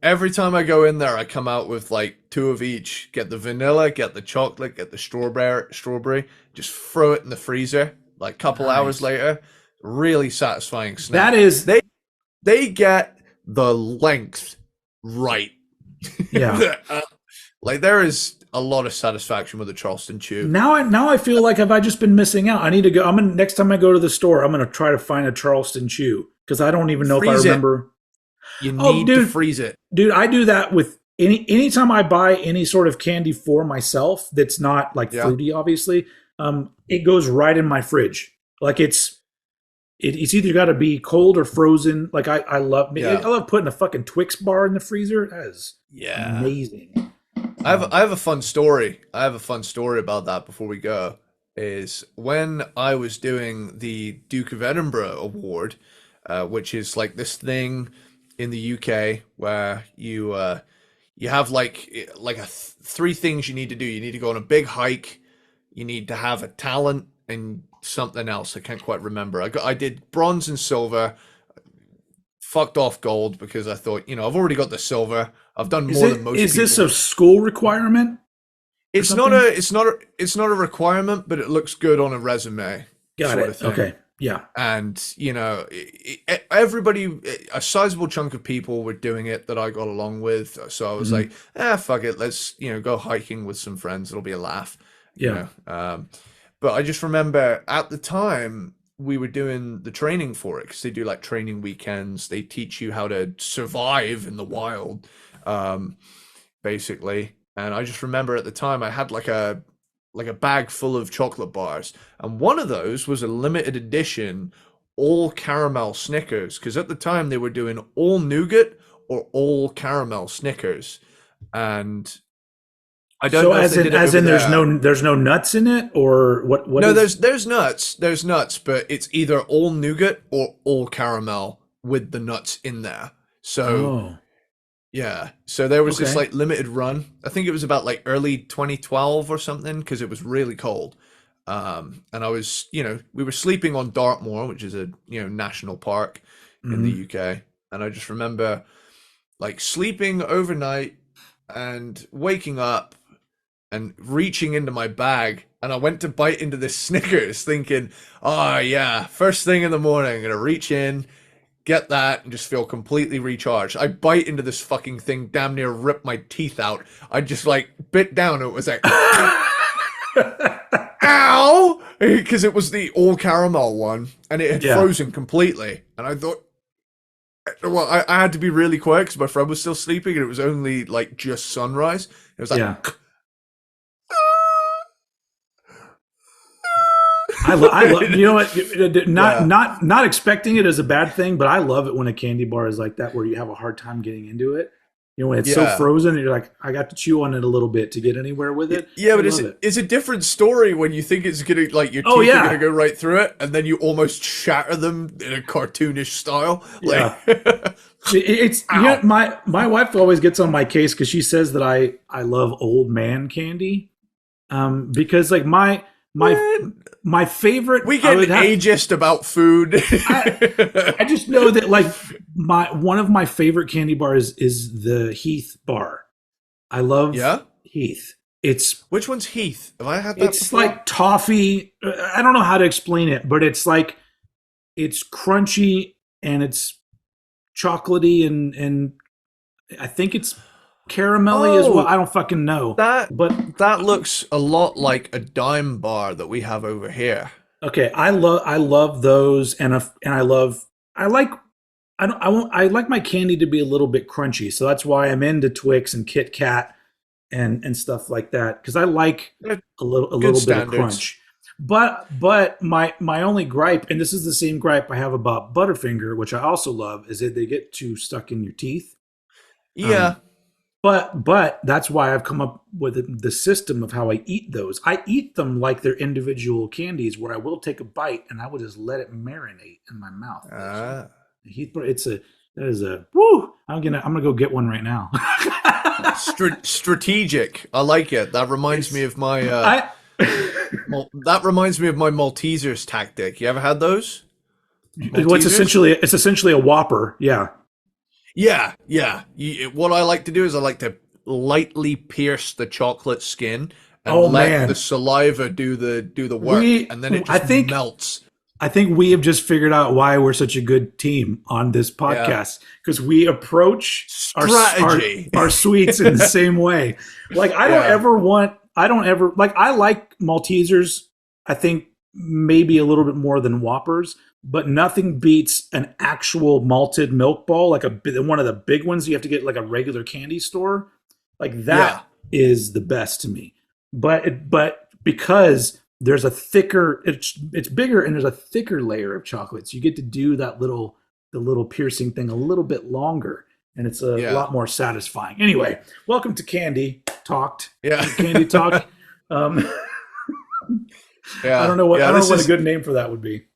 every time I go in there, I come out with like 2 of each. Get the vanilla, get the chocolate, get the strawberry, just throw it in the freezer. Like a couple hours later, really satisfying snack. That is, They get the length right. yeah. Like there is a lot of satisfaction with the Charleston chew. Now I feel like have I just been missing out? I need to go. Next time I go to the store, I'm gonna try to find a Charleston chew because I don't even know if I remember. You need to freeze it. Dude, I do that with anytime I buy any sort of candy for myself that's not like fruity, obviously. It goes right in my fridge. Like it's either got to be cold or frozen. Like I love putting a fucking Twix bar in the freezer. That is amazing. I have a fun story. I have a fun story about that before we go. Is when I was doing the Duke of Edinburgh Award, which is like this thing in the UK where you you have three things you need to do. You need to go on a big hike. You need to have a talent and something else. I can't quite remember. I did bronze and silver. Fucked off gold because I thought, I've already got the silver. I've done more than most people. Is this a school requirement? It's not a requirement, but it looks good on a resume. Got it. Okay. Yeah. And everybody, a sizable chunk of people were doing it that I got along with. So I was like, fuck it, let's go hiking with some friends. It'll be a laugh. Yeah. But I just remember at the time we were doing the training for it because they do like training weekends. They teach you how to survive in the wild, basically. And I just remember at the time I had like a bag full of chocolate bars, and one of those was a limited edition all caramel Snickers, because at the time they were doing all nougat or all caramel Snickers. And I don't know as in there's no nuts in it, or what? No, there's nuts, but it's either all nougat or all caramel with the nuts in there. So yeah, so there was this like limited run. I think it was about like early 2012 or something, because it was really cold. And I was, we were sleeping on Dartmoor, which is a national park in the UK, and I just remember like sleeping overnight and waking up and reaching into my bag, and I went to bite into this Snickers thinking, oh yeah, first thing in the morning, I'm gonna reach in, get that, and just feel completely recharged. I bite into this fucking thing, damn near rip my teeth out. I just like bit down, it was like ow, because it was the all caramel one, and it had frozen completely. And I thought, well, I had to be really quick because my friend was still sleeping, and it was only like just sunrise. It was like I love, you know what? Not expecting it as a bad thing, but I love it when a candy bar is like that, where you have a hard time getting into it. When it's so frozen, and you're like, I got to chew on it a little bit to get anywhere with it. Yeah, but it's a different story when you think it's gonna, like, your teeth are gonna go right through it, and then you almost shatter them in a cartoonish style. Like, it's my wife always gets on my case because she says that I love old man candy, because like my favorite. We get ageist about food. I just know that like one of my favorite candy bars is the Heath bar. I love Heath. Which one's Heath? Have I had that? It's before? like toffee. I don't know how to explain it, but it's like it's crunchy and it's chocolatey and I think it's caramelly as well. I don't fucking know. That looks a lot like a dime bar that we have over here. Okay, I love those, and I like my candy to be a little bit crunchy, so that's why I'm into Twix and Kit Kat and stuff like that, because I like a little bit of crunch. But my only gripe, and this is the same gripe I have about Butterfinger, which I also love, is that they get too stuck in your teeth. Yeah. But that's why I've come up with the system of how I eat those. I eat them like they're individual candies, where I will take a bite and I will just let it marinate in my mouth. I'm gonna go get one right now. Strategic. I like it. That reminds me of my Maltesers tactic. You ever had those? Maltesers? It's essentially a Whopper. Yeah. Yeah. What I like to do is I like to lightly pierce the chocolate skin and let the saliva do the work, and then it just melts. I think we have just figured out why we're such a good team on this podcast, because we approach our sweets in the same way. Like I like Maltesers, I think maybe a little bit more than Whoppers, but nothing beats an actual malted milk ball, like one of the big ones you have to get like a regular candy store. Like that is the best to me. But because there's a thicker, it's bigger, and there's a thicker layer of chocolate, so you get to do the little piercing thing a little bit longer, and it's a lot more satisfying. Anyway, welcome to Candy Talked. Yeah, Candy Talk. I don't know what a good name for that would be.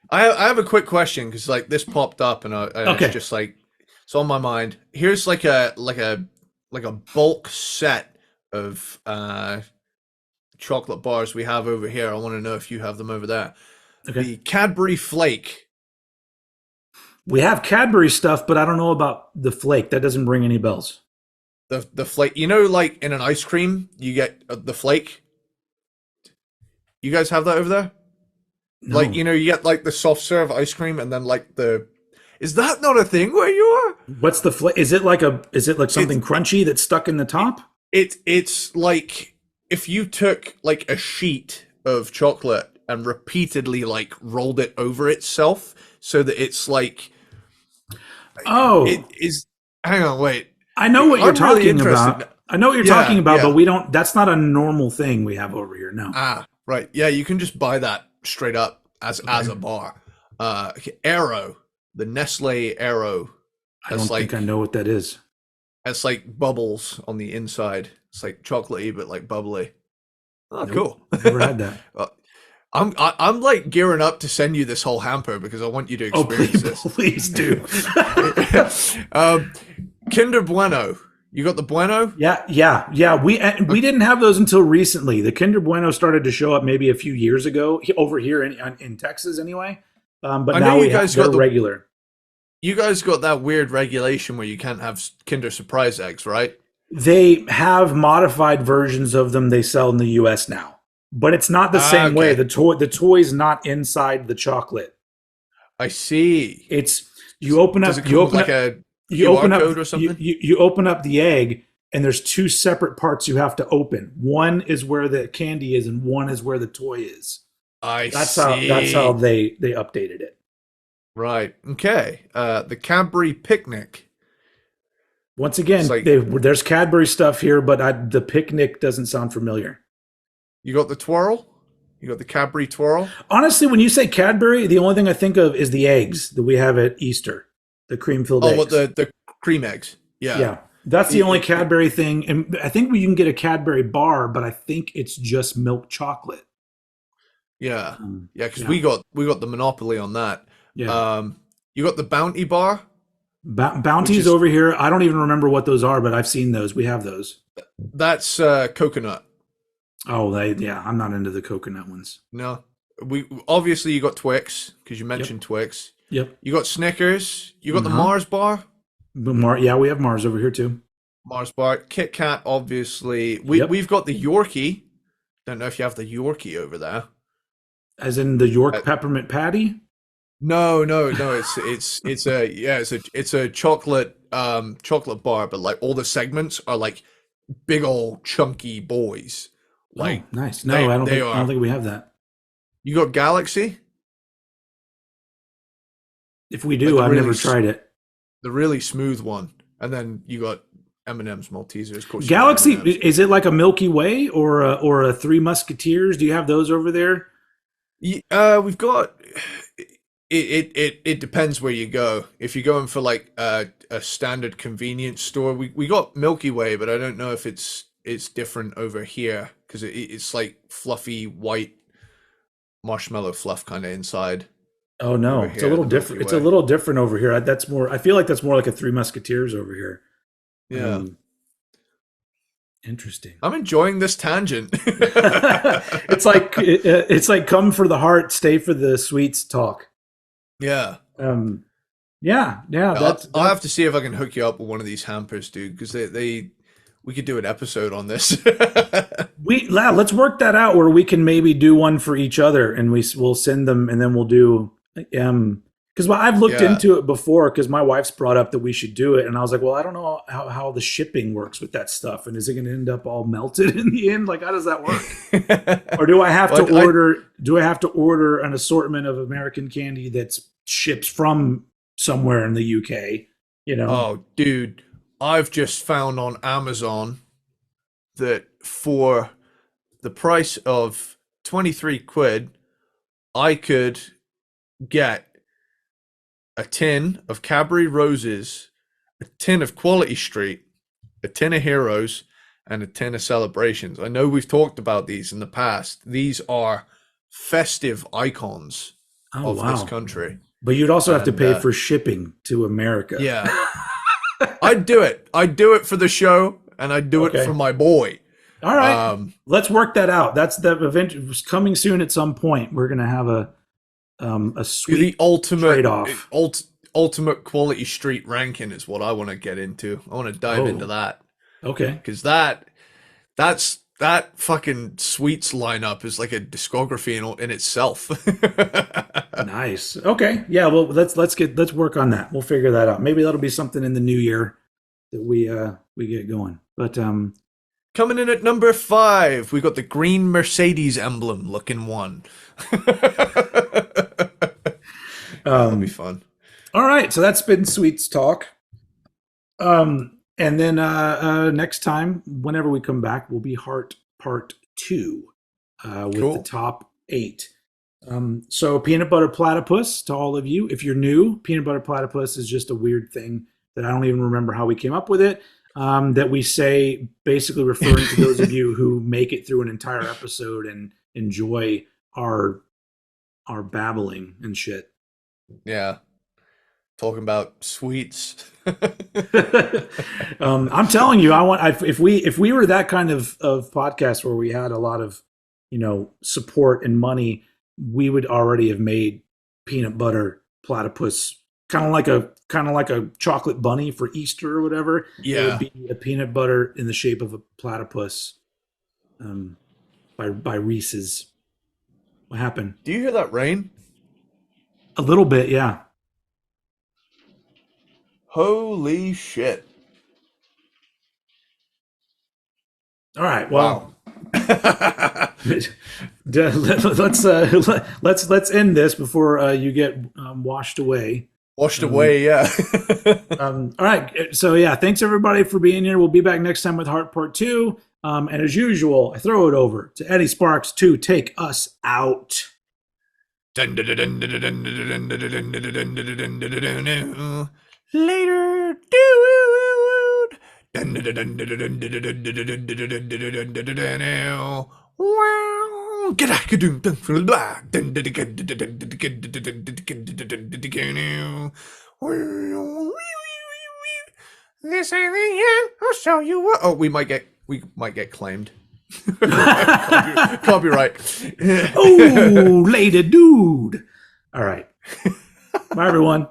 I have a quick question, because like this popped up and it's just like, it's on my mind. Here's like a like a bulk set of chocolate bars we have over here. I want to know if you have them over there. Okay. The Cadbury Flake. We have Cadbury stuff, but I don't know about the flake. That doesn't ring any bells. The flake, you know, like in an ice cream, you get the flake. You guys have that over there? No. Like, you know, you get like the soft serve ice cream, and then like the. Is that not a thing where you are? What's the flake? Is it like something crunchy that's stuck in the top? It's like if you took like a sheet of chocolate and repeatedly like rolled it over itself so that it's like. Oh, it is. Hang on, wait. I know what you're really talking about. I know what you're talking about, but we don't. That's not a normal thing we have over here. No. Right. Yeah, you can just buy that straight up as a bar. Aero, the Nestle Aero. I don't think I know what that is. It's like bubbles on the inside. It's like chocolatey, but like bubbly. Oh, Nope. cool. Never had that. I'm like gearing up to send you this whole hamper because I want you to experience this. Please do. Kinder Bueno. You got the Bueno? Yeah. We didn't have those until recently. The Kinder Bueno started to show up maybe a few years ago over here in Texas, anyway. But now they're regular. You guys got that weird regulation where you can't have Kinder Surprise eggs, right? They have modified versions of them they sell in the U.S. now, but it's not the same way. The toy's not inside the chocolate. I see. It's you open up. You open up a QR code or something. You open up the egg, and there's two separate parts you have to open. One is where the candy is, and one is where the toy is. That's how they updated it. Right. Okay. The Cadbury Picnic. Once again, there's Cadbury stuff here, but the Picnic doesn't sound familiar. You got the Twirl? You got the Cadbury Twirl? Honestly, when you say Cadbury, the only thing I think of is the eggs that we have at Easter. The cream-filled eggs. Oh, the cream eggs. Yeah. Yeah. That's the only Cadbury thing. And I think you can get a Cadbury bar, but I think it's just milk chocolate. Yeah. Yeah, because we got the monopoly on that. Yeah. You got the Bounty Bar? Bounties over here. I don't even remember what those are, but I've seen those. We have those. That's coconut. Oh, I'm not into the coconut ones. No. Obviously you got Twix, because you mentioned Twix. Yep. You got Snickers. You got the Mars Bar? Yeah, we have Mars over here too. Mars Bar. Kit Kat, obviously. We've got the Yorkie. Don't know if you have the Yorkie over there. As in the York peppermint patty? No. It's a chocolate bar, but like all the segments are like big old chunky boys. Like nice. No, I don't think we have that. You got Galaxy? If we do, I've never tried it. The really smooth one, and then you got M&M's Maltesers. Of course, Galaxy, is it like a Milky Way or a Three Musketeers? Do you have those over there? We've got. It depends where you go. If you're going for like a standard convenience store, we got Milky Way, but I don't know if it's different over here because it's like fluffy white marshmallow fluff kind of inside. Oh no, it's a little different. It's a little different over here. That's more. I feel like that's more like a Three Musketeers over here. Yeah. Interesting. I'm enjoying this tangent. it's like come for the heart, stay for the sweets talk. Yeah. Yeah. I'll have to see if I can hook you up with one of these hampers, dude, because we could do an episode on this. Let's work that out where we can maybe do one for each other, and we'll send them, and then we'll do because I've looked into it before because my wife's brought up that we should do it, and I was like, well, I don't know how the shipping works with that stuff, and is it going to end up all melted in the end? Like, how does that work? Or do I have to order? Do I have to order an assortment of American candy that ships from somewhere in the UK? Oh, dude, I've just found on Amazon that for the price of 23 quid, I could get a tin of Cadbury Roses, a tin of Quality Street, a tin of Heroes, and a tin of Celebrations. I know we've talked about these in the past. These are festive icons of this country. But you'd also have to pay for shipping to America. Yeah. I'd do it. I'd do it for the show, and I'd do it Okay. for my boy. All right. Let's work that out. That's the event coming soon at some point. We're gonna have a sweet The ultimate trade-off. ultimate quality street ranking is what I want to get into. I want to dive into that Okay. because that fucking Sweets lineup is like a discography in itself. Nice. Okay. Yeah. Well, let's work on that. We'll figure that out. Maybe that'll be something in the new year that we get going. But Coming in at number 5, we got the green Mercedes emblem looking one. That'll be fun. all right. So that's been Sweets talk. And then next time, whenever we come back, will be Heart Part 2 with Cool. the top 8. So peanut butter platypus to all of you. If you're new, peanut butter platypus is just a weird thing that I don't even remember how we came up with it. That we say basically referring to those of you who make it through an entire episode and enjoy our babbling and shit. Yeah. Talking about sweets. I'm telling you, if we were that kind of podcast where we had a lot of support and money, we would already have made peanut butter platypus kind of like a chocolate bunny for Easter or whatever. Yeah. It would be a peanut butter in the shape of a platypus by Reese's. What happened? Do you hear that rain? A little bit, yeah. Holy shit. All right. Well, Wow. let's end this before you get washed away. Washed away, yeah. All right. So yeah, thanks everybody for being here. We'll be back next time with Heart Part 2. And as usual, I throw it over to Eddie Sparxx to take us out. Later, dude. This ain't the end. I'll show you what. Oh, we might get claimed. Copyright. Oh, lady dude. All right. Bye, everyone.